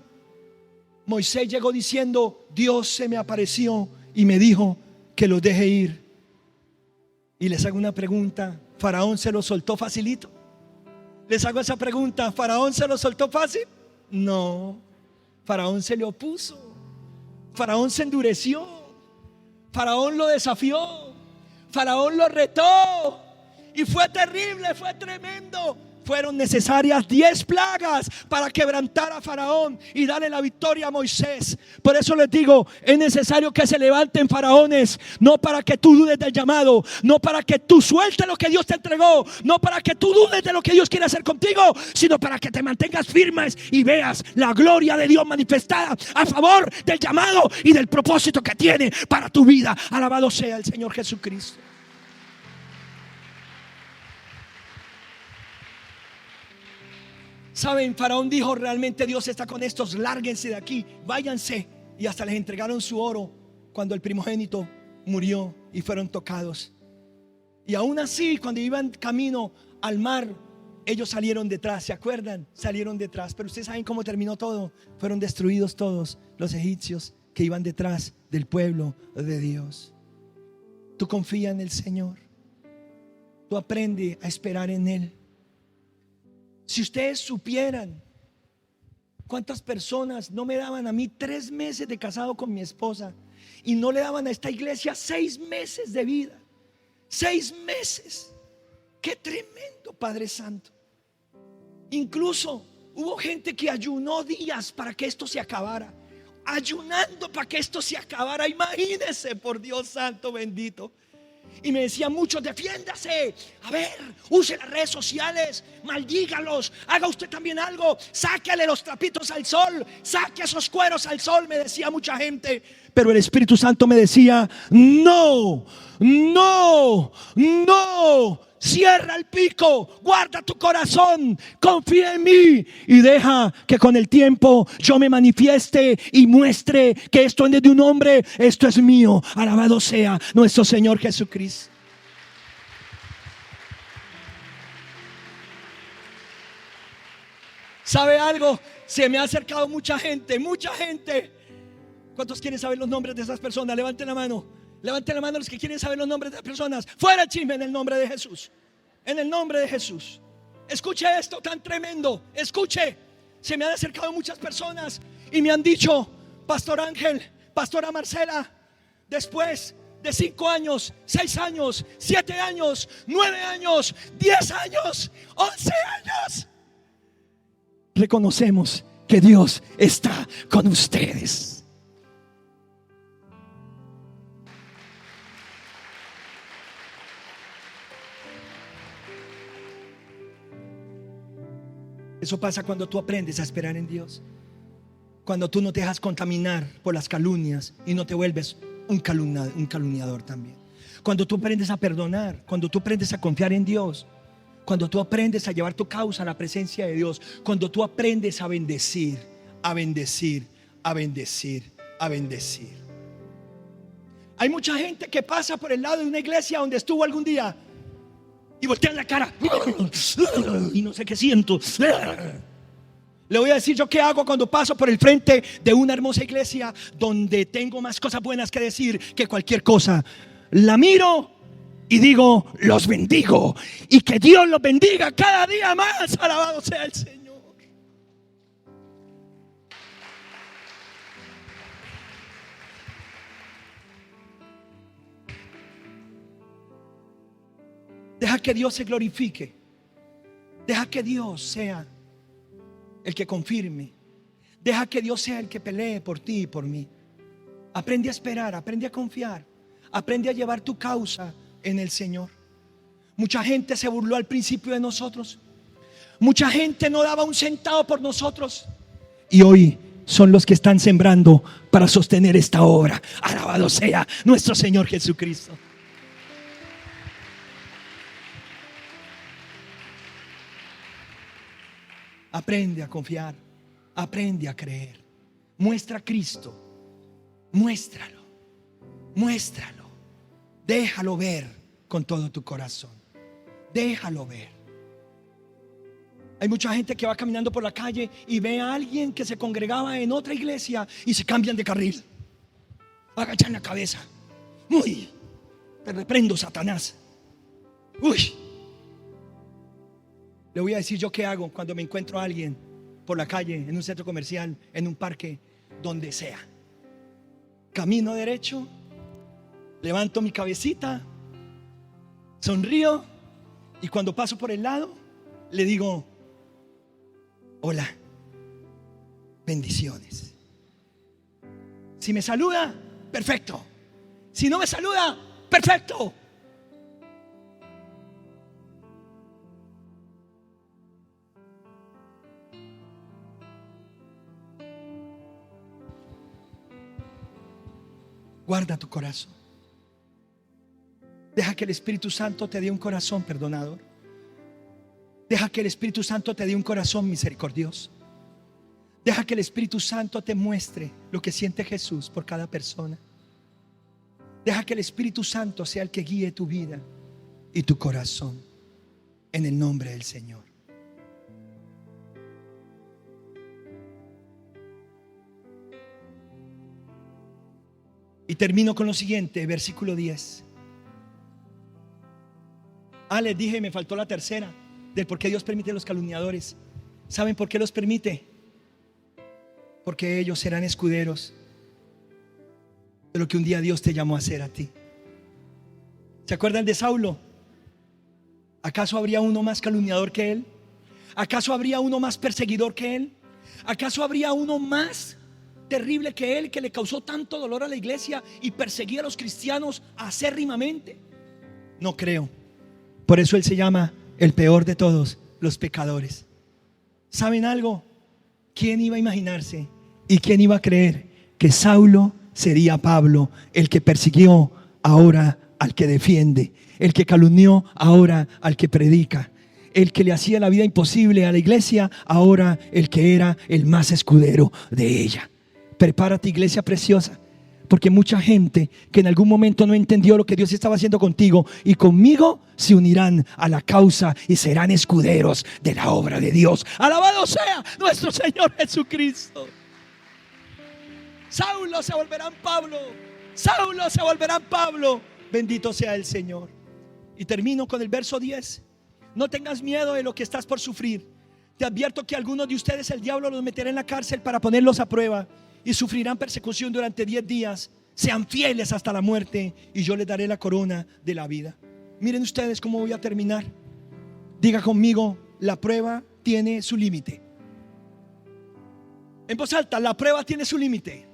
Moisés llegó diciendo: Dios se me apareció y me dijo que los deje ir. Y les hago una pregunta: ¿Faraón se los soltó facilito? Les hago esa pregunta: ¿Faraón se los soltó fácil? No. Faraón se le opuso, Faraón se endureció, Faraón lo desafió, Faraón lo retó y fue terrible, fue tremendo. Fueron necesarias 10 plagas para quebrantar a Faraón y darle la victoria a Moisés. Por eso les digo, es necesario que se levanten faraones, no para que tú dudes del llamado, no para que tú sueltes lo que Dios te entregó, no para que tú dudes de lo que Dios quiere hacer contigo, sino para que te mantengas firmes y veas la gloria de Dios manifestada a favor del llamado y del propósito que tiene para tu vida. Alabado sea el Señor Jesucristo. Saben, Faraón dijo: realmente Dios está con estos, lárguense de aquí, váyanse. Y hasta les entregaron su oro cuando el primogénito murió y fueron tocados. Y aún así, cuando iban camino al mar, ellos salieron detrás, ¿se acuerdan? Salieron detrás. Pero ustedes saben cómo terminó todo. Fueron destruidos todos los egipcios que iban detrás del pueblo de Dios. Tú confía en el Señor, tú aprende a esperar en Él. Si ustedes supieran cuántas personas no me daban a mí 3 meses de casado con mi esposa y no le daban a esta iglesia 6 meses de vida. 6 meses. Qué tremendo, Padre Santo. Incluso hubo gente que ayunó días para que esto se acabara, ayunando para que esto se acabara. Imagínense, por Dios santo bendito. Y me decían muchos: defiéndase, a ver, use las redes sociales, maldígalos, haga usted también algo, sáquele los trapitos al sol, saque esos cueros al sol, me decía mucha gente. Pero el Espíritu Santo me decía: no, no, no. Cierra el pico, guarda tu corazón, confía en mí y deja que con el tiempo yo me manifieste y muestre que esto no es de un hombre, esto es mío. Alabado sea nuestro Señor Jesucristo. ¿Sabe algo? Se me ha acercado mucha gente, mucha gente. ¿Cuántos quieren saber los nombres de esas personas? Levanten la mano. Levanten la mano los que quieren saber los nombres de las personas. Fuera el chisme en el nombre de Jesús. En el nombre de Jesús. Escuche esto tan tremendo. Escuche. Se me han acercado muchas personas y me han dicho: Pastor Ángel, Pastora Marcela, después de 5 años, 6 años, 7 años, 9 años, 10 años, 11 años, reconocemos que Dios está con ustedes. Eso pasa cuando tú aprendes a esperar en Dios. Cuando tú no te dejas contaminar por las calumnias y no te vuelves un calumniador también. Cuando tú aprendes a perdonar, cuando tú aprendes a confiar en Dios, cuando tú aprendes a llevar tu causa a la presencia de Dios, cuando tú aprendes a bendecir, a bendecir, a bendecir, a bendecir. Hay mucha gente que pasa por el lado de una iglesia donde estuvo algún día y voltean la cara y no sé qué siento. Le voy a decir yo qué hago cuando paso por el frente de una hermosa iglesia donde tengo más cosas buenas que decir que cualquier cosa. La miro y digo: los bendigo, y que Dios los bendiga cada día más. Alabado sea el Señor. Deja que Dios se glorifique. Deja que Dios sea el que confirme. Deja que Dios sea el que pelee por ti y por mí. Aprende a esperar, aprende a confiar, aprende a llevar tu causa en el Señor. Mucha gente se burló al principio de nosotros. Mucha gente no daba un centavo por nosotros. Y hoy son los que están sembrando para sostener esta obra. Alabado sea nuestro Señor Jesucristo. Aprende a confiar, aprende a creer. Muestra a Cristo, muéstralo, muéstralo. Déjalo ver con todo tu corazón. Déjalo ver. Hay mucha gente que va caminando por la calle y ve a alguien que se congregaba en otra iglesia y se cambian de carril. Agachan la cabeza. Uy, te reprendo, Satanás. Uy. Le voy a decir yo qué hago cuando me encuentro a alguien por la calle, en un centro comercial, en un parque, donde sea. Camino derecho, levanto mi cabecita, sonrío, y cuando paso por el lado le digo: hola, bendiciones. Si me saluda, perfecto. Si no me saluda, perfecto. Guarda tu corazón. Deja que el Espíritu Santo te dé un corazón perdonador. Deja que el Espíritu Santo te dé un corazón misericordioso. Deja que el Espíritu Santo te muestre lo que siente Jesús por cada persona. Deja que el Espíritu Santo sea el que guíe tu vida y tu corazón, en el nombre del Señor. Y termino con lo siguiente, versículo 10. Les dije, me faltó la tercera, del por qué Dios permite a los calumniadores. ¿Saben por qué los permite? Porque ellos serán escuderos de lo que un día Dios te llamó a hacer a ti. ¿Se acuerdan de Saulo? ¿Acaso habría uno más calumniador que él? ¿Acaso habría uno más perseguidor que él? ¿Acaso habría uno más terrible que él, que le causó tanto dolor a la iglesia y perseguía a los cristianos acérrimamente? No creo. Por eso él se llama el peor de todos los pecadores. ¿Saben algo? ¿Quién iba a imaginarse y quién iba a creer que Saulo sería Pablo, el que persiguió ahora al que defiende, el que calumnió ahora al que predica, el que le hacía la vida imposible a la iglesia, ahora el que era el más escudero de ella? Prepárate, iglesia preciosa, porque mucha gente que en algún momento no entendió lo que Dios estaba haciendo contigo y conmigo, se unirán a la causa y serán escuderos de la obra de Dios. Alabado sea nuestro Señor Jesucristo. Saulo se volverán Pablo, Saulo se volverán Pablo. Bendito sea el Señor. Y termino con el verso 10. No tengas miedo de lo que estás por sufrir. Te advierto que algunos de ustedes el diablo los meterá en la cárcel para ponerlos a prueba y sufrirán persecución durante 10 días. Sean fieles hasta la muerte y yo les daré la corona de la vida. Miren ustedes cómo voy a terminar. Diga conmigo: la prueba tiene su límite. En voz alta: la prueba tiene su límite.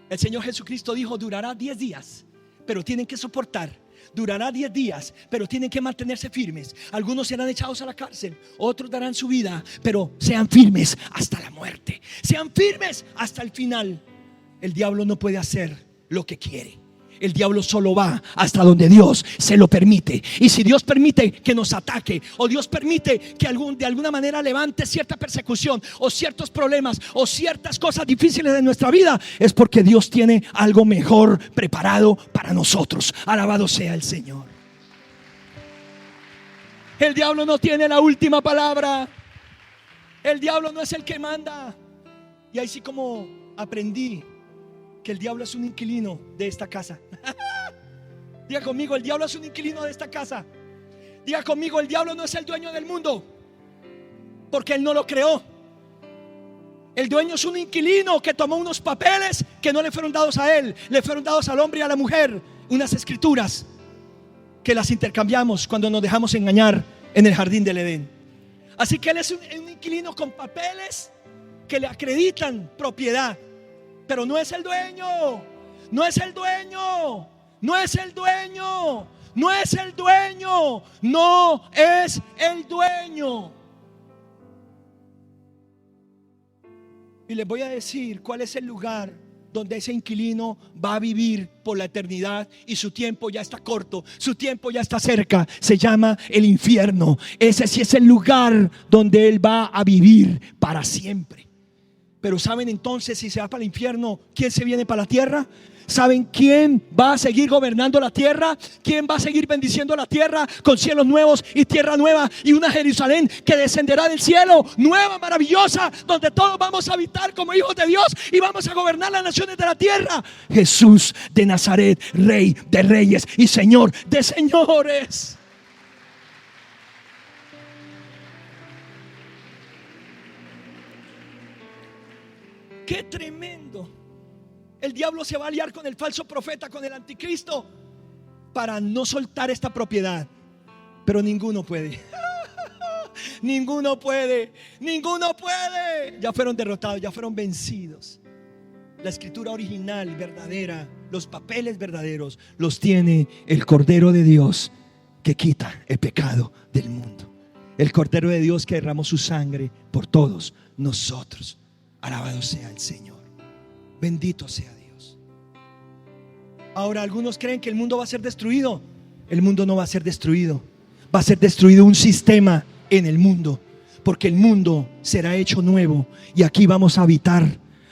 El Señor Jesucristo dijo: durará 10 días, pero tienen que soportar. Durará 10 días, pero tienen que mantenerse firmes. Algunos serán echados a la cárcel, otros darán su vida, pero sean firmes hasta la muerte. Sean firmes hasta el final. El diablo no puede hacer lo que quiere. El diablo solo va hasta donde Dios se lo permite. Y si Dios permite que nos ataque, o Dios permite que de alguna manera levante cierta persecución, o ciertos problemas, o ciertas cosas difíciles de nuestra vida, es porque Dios tiene algo mejor preparado para nosotros. Alabado sea el Señor. El diablo no tiene la última palabra. El diablo no es el que manda. Y ahí sí, como aprendí que el diablo es un inquilino de esta casa. Diga conmigo: el diablo es un inquilino de esta casa. Diga conmigo: el diablo no es el dueño del mundo, porque él no lo creó. El dueño es un inquilino que tomó unos papeles que no le fueron dados a él, le fueron dados al hombre y a la mujer. Unas escrituras que las intercambiamos cuando nos dejamos engañar en el jardín del Edén. Así que él es un inquilino con papeles que le acreditan propiedad, pero no es el dueño. No es el dueño. No es el dueño. No es el dueño. No es el dueño. Y les voy a decir cuál es el lugar donde ese inquilino va a vivir por la eternidad, y su tiempo ya está corto, su tiempo ya está cerca. Se llama el infierno. Ese sí es el lugar donde él va a vivir para siempre. Pero ¿saben entonces, si se va para el infierno, quién se viene para la tierra? ¿Saben quién va a seguir gobernando la tierra? ¿Quién va a seguir bendiciendo la tierra con cielos nuevos y tierra nueva y una Jerusalén que descenderá del cielo, nueva, maravillosa, donde todos vamos a habitar como hijos de Dios y vamos a gobernar las naciones de la tierra? Jesús de Nazaret, Rey de reyes y Señor de señores. ¡Qué tremendo! El diablo se va a aliar con el falso profeta, con el anticristo, para no soltar esta propiedad. Pero ninguno puede. Ninguno puede. Ninguno puede. Ya fueron derrotados, ya fueron vencidos. La escritura original, verdadera, los papeles verdaderos, los tiene el Cordero de Dios que quita el pecado del mundo. El Cordero de Dios que derramó su sangre por todos nosotros. Alabado sea el Señor. Bendito sea Dios. Ahora, algunos creen que el mundo va a ser destruido. El mundo no va a ser destruido. Va a ser destruido un sistema en el mundo, porque el mundo será hecho nuevo y aquí vamos a habitar.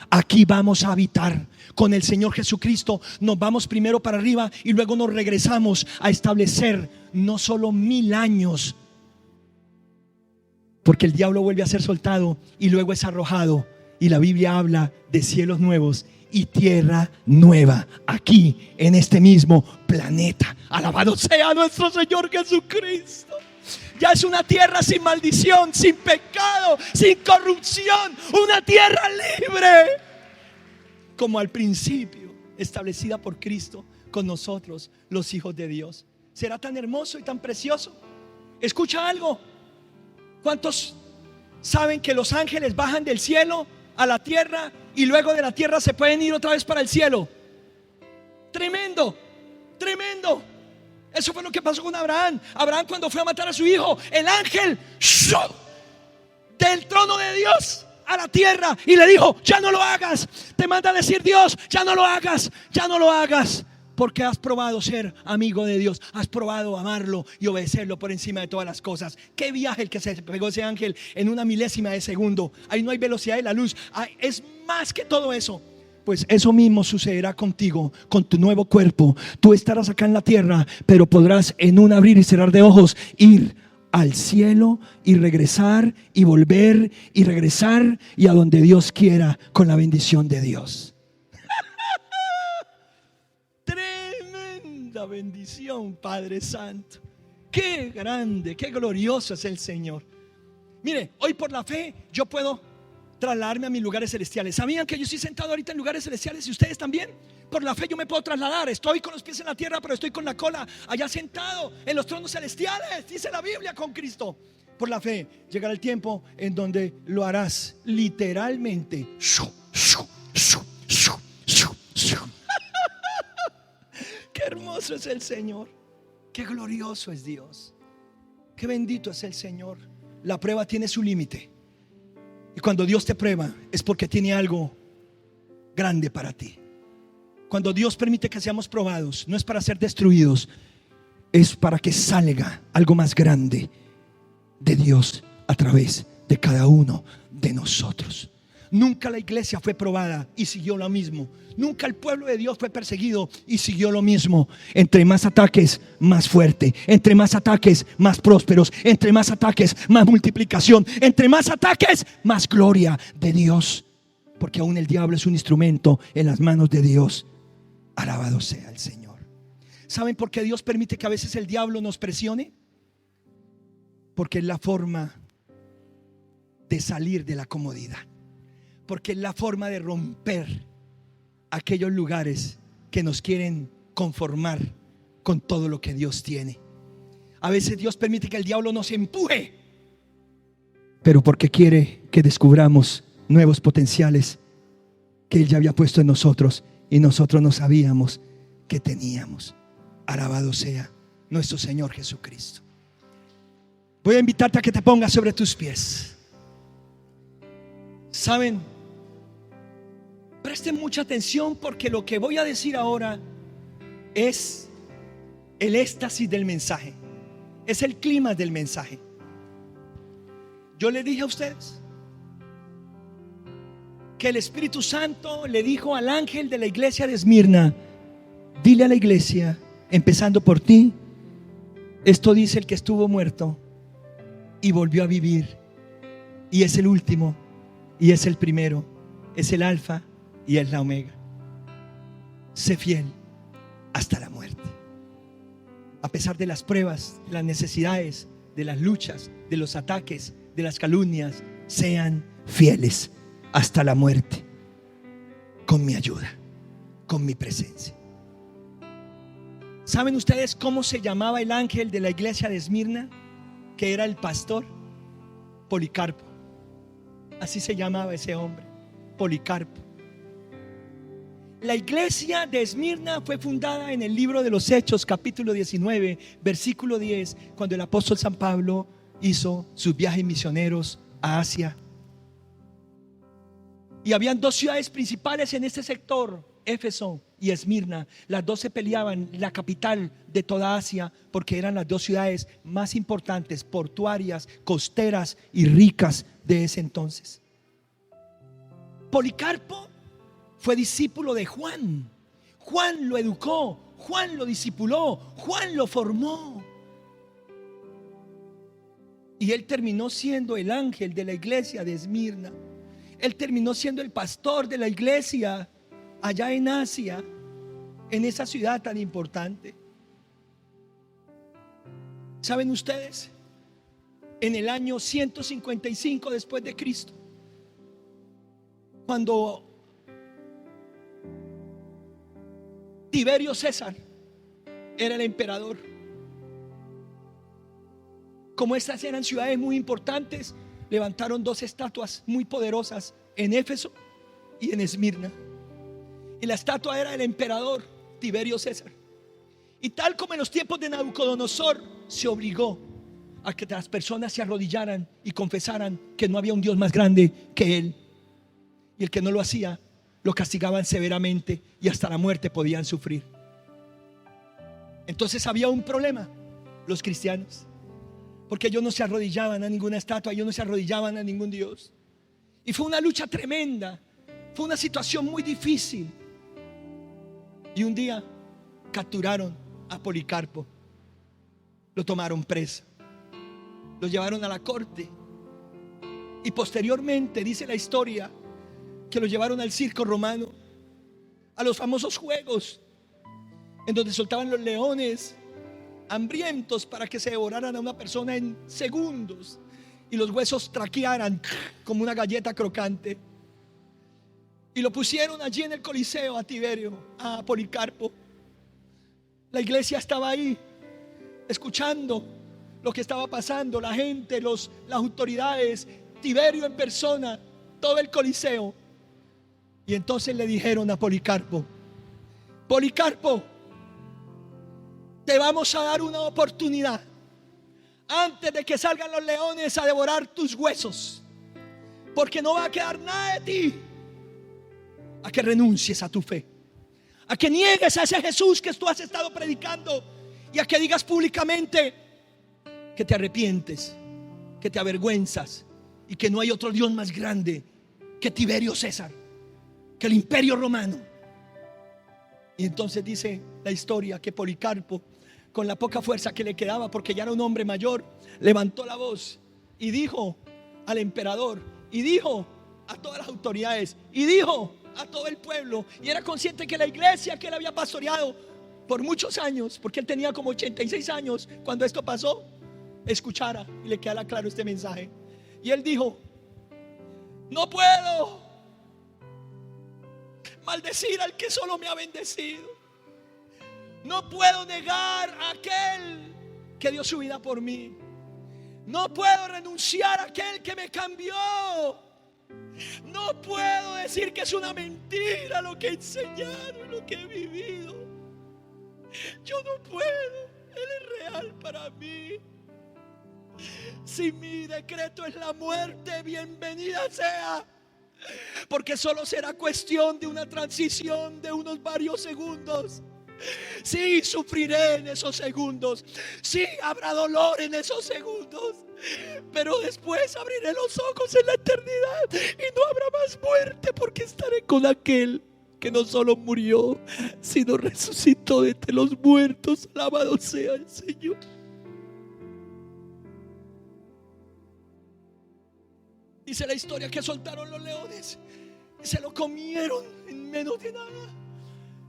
Aquí vamos a habitar con el Señor Jesucristo. Nos vamos primero para arriba y luego nos regresamos a establecer no solo 1000 años, porque el diablo vuelve a ser soltado y luego es arrojado. Y la Biblia habla de cielos nuevos y tierra nueva aquí en este mismo planeta. Alabado sea nuestro Señor Jesucristo. Ya es una tierra sin maldición, sin pecado, sin corrupción. Una tierra libre, como al principio, establecida por Cristo con nosotros, los hijos de Dios. ¿Será tan hermoso y tan precioso? Escucha algo. ¿Cuántos saben que los ángeles bajan del cielo a la tierra y luego de la tierra se pueden ir otra vez para el cielo? Tremendo, tremendo. Eso fue lo que pasó con Abraham. Abraham, cuando fue a matar a su hijo, el ángel del trono de Dios a la tierra y le dijo: ya no lo hagas. Te manda a decir Dios: ya no lo hagas, ya no lo hagas, porque has probado ser amigo de Dios, has probado amarlo y obedecerlo por encima de todas las cosas. Qué viaje el que se pegó ese ángel en una milésima de segundo. Ahí no hay velocidad de la luz. Es más que todo eso. Pues eso mismo sucederá contigo, con tu nuevo cuerpo. Tú estarás acá en la tierra, pero podrás en un abrir y cerrar de ojos ir al cielo y regresar y volver y regresar y a donde Dios quiera, con la bendición de Dios. Tremenda bendición, Padre Santo. Qué grande, qué glorioso es el Señor. Mire, hoy por la fe yo puedo trasladarme a mis lugares celestiales. ¿Sabían que yo estoy sentado ahorita en lugares celestiales y ustedes también? Por la fe yo me puedo trasladar. Estoy con los pies en la tierra, pero estoy con la cola allá sentado en los tronos celestiales, dice la Biblia, con Cristo. Por la fe llegará el tiempo en donde lo harás literalmente. Qué hermoso es el Señor. Qué glorioso es Dios. Qué bendito es el Señor. La prueba tiene su límite. Y cuando Dios te prueba es porque tiene algo grande para ti. Cuando Dios permite que seamos probados, no es para ser destruidos, es para que salga algo más grande de Dios a través de cada uno de nosotros. Nunca la iglesia fue probada y siguió lo mismo. Nunca el pueblo de Dios fue perseguido y siguió lo mismo. Entre más ataques, más fuerte. Entre más ataques, más prósperos. Entre más ataques, más multiplicación. Entre más ataques, más gloria de Dios. Porque aún el diablo es un instrumento en las manos de Dios. Alabado sea el Señor. ¿Saben por qué Dios permite que a veces el diablo nos presione? Porque es la forma de salir de la comodidad. Porque es la forma de romper aquellos lugares que nos quieren conformar con todo lo que Dios tiene. A veces Dios permite que el diablo nos empuje, pero porque quiere que descubramos nuevos potenciales que Él ya había puesto en nosotros y nosotros no sabíamos que teníamos. Alabado sea nuestro Señor Jesucristo. Voy a invitarte a que te pongas sobre tus pies. ¿Saben? Presten mucha atención, porque lo que voy a decir ahora es el éxtasis del mensaje. Es el clima del mensaje. Yo les dije a ustedes que el Espíritu Santo le dijo al ángel de la iglesia de Esmirna: dile a la iglesia, empezando por ti, esto dice el que estuvo muerto y volvió a vivir, y es el último y es el primero, es el alfa y es la omega. Sé fiel hasta la muerte. A pesar de las pruebas, de las necesidades, de las luchas, de los ataques, de las calumnias, sean fieles hasta la muerte, con mi ayuda, con mi presencia. ¿Saben ustedes cómo se llamaba el ángel de la iglesia de Esmirna, que era el pastor? Policarpo. Así se llamaba ese hombre, Policarpo. La iglesia de Esmirna fue fundada en el libro de los Hechos, capítulo 19, versículo 10, cuando el apóstol San Pablo hizo sus viajes misioneros a Asia. Y habían dos ciudades principales en este sector, Éfeso y Esmirna. Las dos se peleaban, la capital de toda Asia, porque eran las dos ciudades más importantes, portuarias, costeras y ricas de ese entonces. Policarpo fue discípulo de Juan. Juan lo educó, Juan lo discipuló, Juan lo formó. Y él terminó siendo el ángel de la iglesia de Esmirna. Él terminó siendo el pastor de la iglesia allá en Asia, en esa ciudad tan importante. ¿Saben ustedes? En el año 155 después de Cristo, cuando Tiberio César era el emperador, como estas eran ciudades muy importantes, levantaron dos estatuas muy poderosas en Éfeso y en Esmirna. Y la estatua era del emperador Tiberio César. Y tal como en los tiempos de Nabucodonosor, se obligó a que las personas se arrodillaran y confesaran que no había un Dios más grande que él. Y el que no lo hacía, lo castigaban severamente y hasta la muerte podían sufrir. Entonces había un problema, los cristianos, porque ellos no se arrodillaban a ninguna estatua, ellos no se arrodillaban a ningún Dios. Y fue una lucha tremenda, fue una situación muy difícil. Y un día capturaron a Policarpo, lo tomaron preso, lo llevaron a la corte y posteriormente dice la historia que lo llevaron al circo romano, a los famosos juegos en donde soltaban los leones hambrientos para que se devoraran a una persona en segundos. y los huesos traquearan como una galleta crocante. Y lo pusieron allí en el Coliseo a Tiberio, a Policarpo. La iglesia estaba ahí escuchando lo que estaba pasando, la gente, las autoridades, Tiberio en persona, todo el Coliseo. Y entonces le dijeron a Policarpo: Policarpo, te vamos a dar una oportunidad antes de que salgan los leones a devorar tus huesos, porque no va a quedar nada de ti, a que renuncies a tu fe, a que niegues a ese Jesús que tú has estado predicando, y a que digas públicamente que te arrepientes, que te avergüenzas, y que no hay otro Dios más grande que Tiberio César, que el imperio romano. Y entonces dice la historia que Policarpo, con la poca fuerza que le quedaba, porque ya era un hombre mayor, levantó la voz y dijo al emperador, y dijo a todas las autoridades, y dijo a todo el pueblo, y era consciente que la iglesia que él había pastoreado por muchos años, porque él tenía como 86 años cuando esto pasó, escuchara y le quedara claro este mensaje. Y él dijo: no puedo maldecir al que solo me ha bendecido. No puedo negar a aquel que dio su vida por mí. No puedo renunciar a aquel que me cambió. No puedo decir que es una mentira lo que enseñaron, lo que he vivido. Yo no puedo. Él es real para mí. Si mi decreto es la muerte, bienvenida sea, porque solo será cuestión de una transición de unos varios segundos. Sí, sufriré en esos segundos. Sí, habrá dolor en esos segundos, pero después abriré los ojos en la eternidad y no habrá más muerte, porque estaré con aquel que no solo murió, sino resucitó de entre los muertos. Alabado sea el Señor. Dice la historia que soltaron los leones y se lo comieron en menos de nada.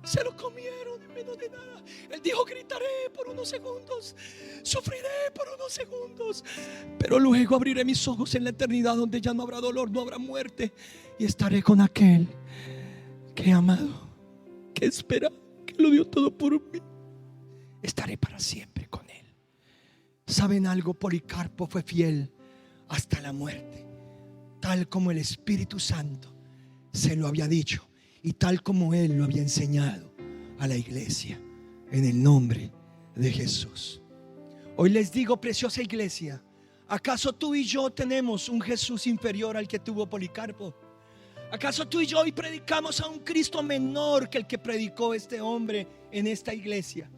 Se lo comieron en menos de nada. Él dijo: gritaré por unos segundos, sufriré por unos segundos, pero luego abriré mis ojos en la eternidad, donde ya no habrá dolor, no habrá muerte, y estaré con aquel que he amado, que he esperado, que lo dio todo por mí. Estaré para siempre con él. ¿Saben algo? Policarpo fue fiel hasta la muerte, tal como el Espíritu Santo se lo había dicho y tal como él lo había enseñado a la iglesia, en el nombre de Jesús. Hoy les digo, preciosa iglesia, ¿acaso tú y yo tenemos un Jesús inferior al que tuvo Policarpo? ¿Acaso tú y yo hoy predicamos a un Cristo menor que el que predicó este hombre en esta iglesia?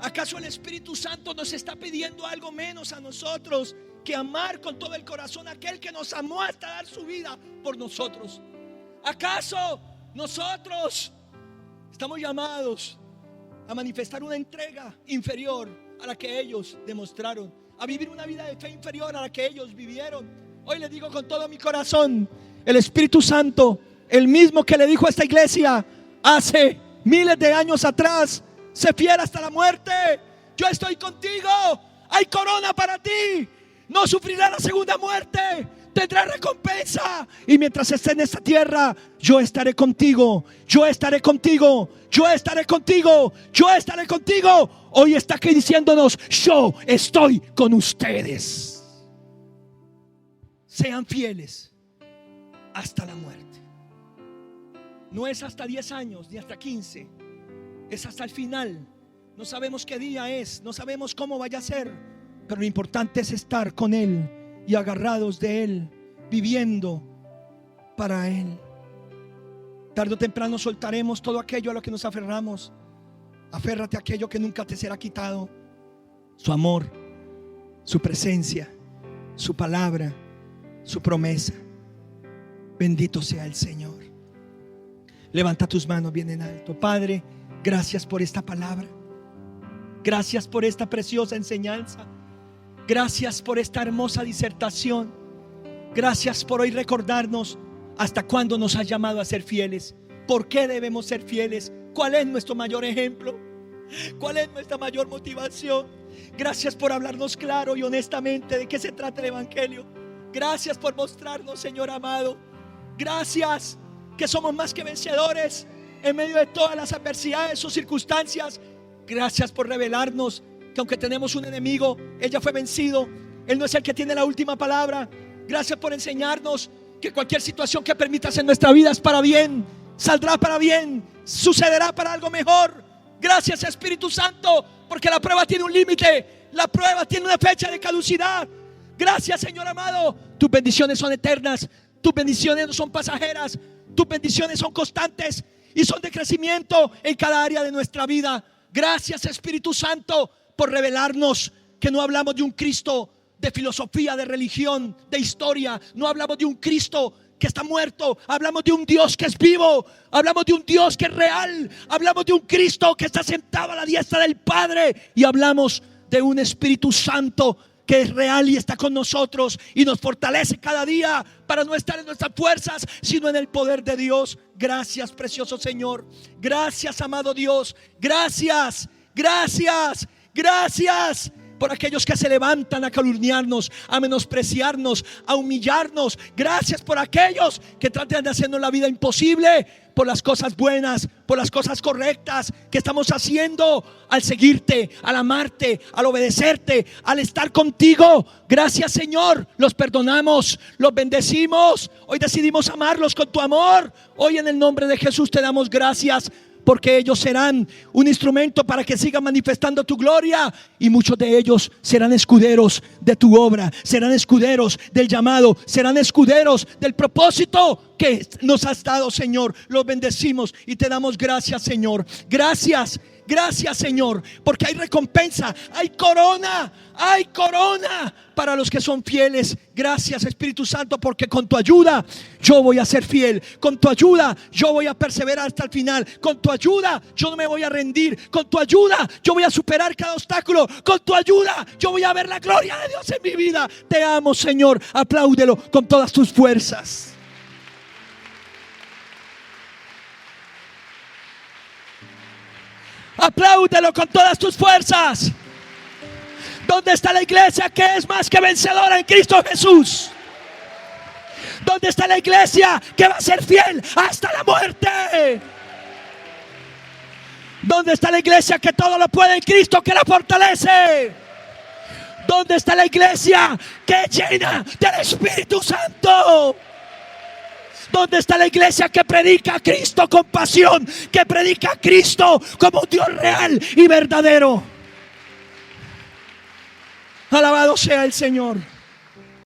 ¿Acaso el Espíritu Santo nos está pidiendo algo menos a nosotros que amar con todo el corazón a aquel que nos amó hasta dar su vida por nosotros? ¿Acaso nosotros estamos llamados a manifestar una entrega inferior a la que ellos demostraron, a vivir una vida de fe inferior a la que ellos vivieron? Hoy les digo con todo mi corazón, el Espíritu Santo, el mismo que le dijo a esta iglesia hace miles de años atrás: sé fiel hasta la muerte, yo estoy contigo, hay corona para ti, no sufrirás la segunda muerte, tendrás recompensa, y mientras estés en esta tierra, yo estaré contigo, yo estaré contigo, yo estaré contigo, yo estaré contigo. Hoy está aquí diciéndonos: yo estoy con ustedes. Sean fieles hasta la muerte. No es hasta 10 años ni hasta 15, es hasta el final. No sabemos qué día es, no sabemos cómo vaya a ser, pero lo importante es estar con Él y agarrados de Él, viviendo para Él. Tarde o temprano soltaremos todo aquello a lo que nos aferramos. Aférrate a aquello que nunca te será quitado: su amor, su presencia, su palabra, su promesa. Bendito sea el Señor. Levanta tus manos bien en alto. Padre, gracias por esta palabra. Gracias por esta preciosa enseñanza. Gracias por esta hermosa disertación. Gracias por hoy recordarnos hasta cuándo nos has llamado a ser fieles. ¿Por qué debemos ser fieles? ¿Cuál es nuestro mayor ejemplo? ¿Cuál es nuestra mayor motivación? Gracias por hablarnos claro y honestamente de qué se trata el Evangelio. Gracias por mostrarnos, Señor amado. Gracias que somos más que vencedores en medio de todas las adversidades o circunstancias. Gracias por revelarnos que aunque tenemos un enemigo, Él ya fue vencido. Él no es el que tiene la última palabra. Gracias por enseñarnos que cualquier situación que permitas en nuestra vida es para bien, saldrá para bien, sucederá para algo mejor. Gracias, Espíritu Santo, porque la prueba tiene un límite, la prueba tiene una fecha de caducidad. Gracias, Señor amado. Tus bendiciones son eternas, tus bendiciones no son pasajeras, tus bendiciones son constantes y son de crecimiento en cada área de nuestra vida. Gracias, Espíritu Santo, por revelarnos que no hablamos de un Cristo de filosofía, de religión, de historia. No hablamos de un Cristo que está muerto. Hablamos de un Dios que es vivo. Hablamos de un Dios que es real. Hablamos de un Cristo que está sentado a la diestra del Padre. Y hablamos de un Espíritu Santo que es real y está con nosotros y nos fortalece cada día para no estar en nuestras fuerzas, sino en el poder de Dios. Gracias, precioso Señor. Gracias, amado Dios. Gracias, gracias, gracias por aquellos que se levantan a calumniarnos, a menospreciarnos, a humillarnos. Gracias por aquellos que tratan de hacernos la vida imposible, por las cosas buenas, por las cosas correctas que estamos haciendo al seguirte, al amarte, al obedecerte, al estar contigo. Gracias, Señor. Los perdonamos, los bendecimos. Hoy decidimos amarlos con tu amor. Hoy en el nombre de Jesús te damos gracias, porque ellos serán un instrumento para que sigan manifestando tu gloria. Y muchos de ellos serán escuderos de tu obra, serán escuderos del llamado, serán escuderos del propósito que nos has dado, Señor. Los bendecimos y te damos gracias, Señor. Gracias, gracias, Señor, porque hay recompensa, hay corona para los que son fieles. Gracias, Espíritu Santo, porque con tu ayuda yo voy a ser fiel. Con tu ayuda yo voy a perseverar hasta el final. Con tu ayuda yo no me voy a rendir. Con tu ayuda yo voy a superar cada obstáculo. Con tu ayuda yo voy a ver la gloria de Dios en mi vida. Te amo, Señor. Apláudelo con todas tus fuerzas. Apláudelo con todas tus fuerzas. ¿Dónde está la iglesia que es más que vencedora en Cristo Jesús? ¿Dónde está la iglesia que va a ser fiel hasta la muerte? ¿Dónde está la iglesia que todo lo puede en Cristo que la fortalece? ¿Dónde está la iglesia que es llena del Espíritu Santo? ¿Dónde está la iglesia que predica a Cristo con pasión? Que predica a Cristo como un Dios real y verdadero. Alabado sea el Señor.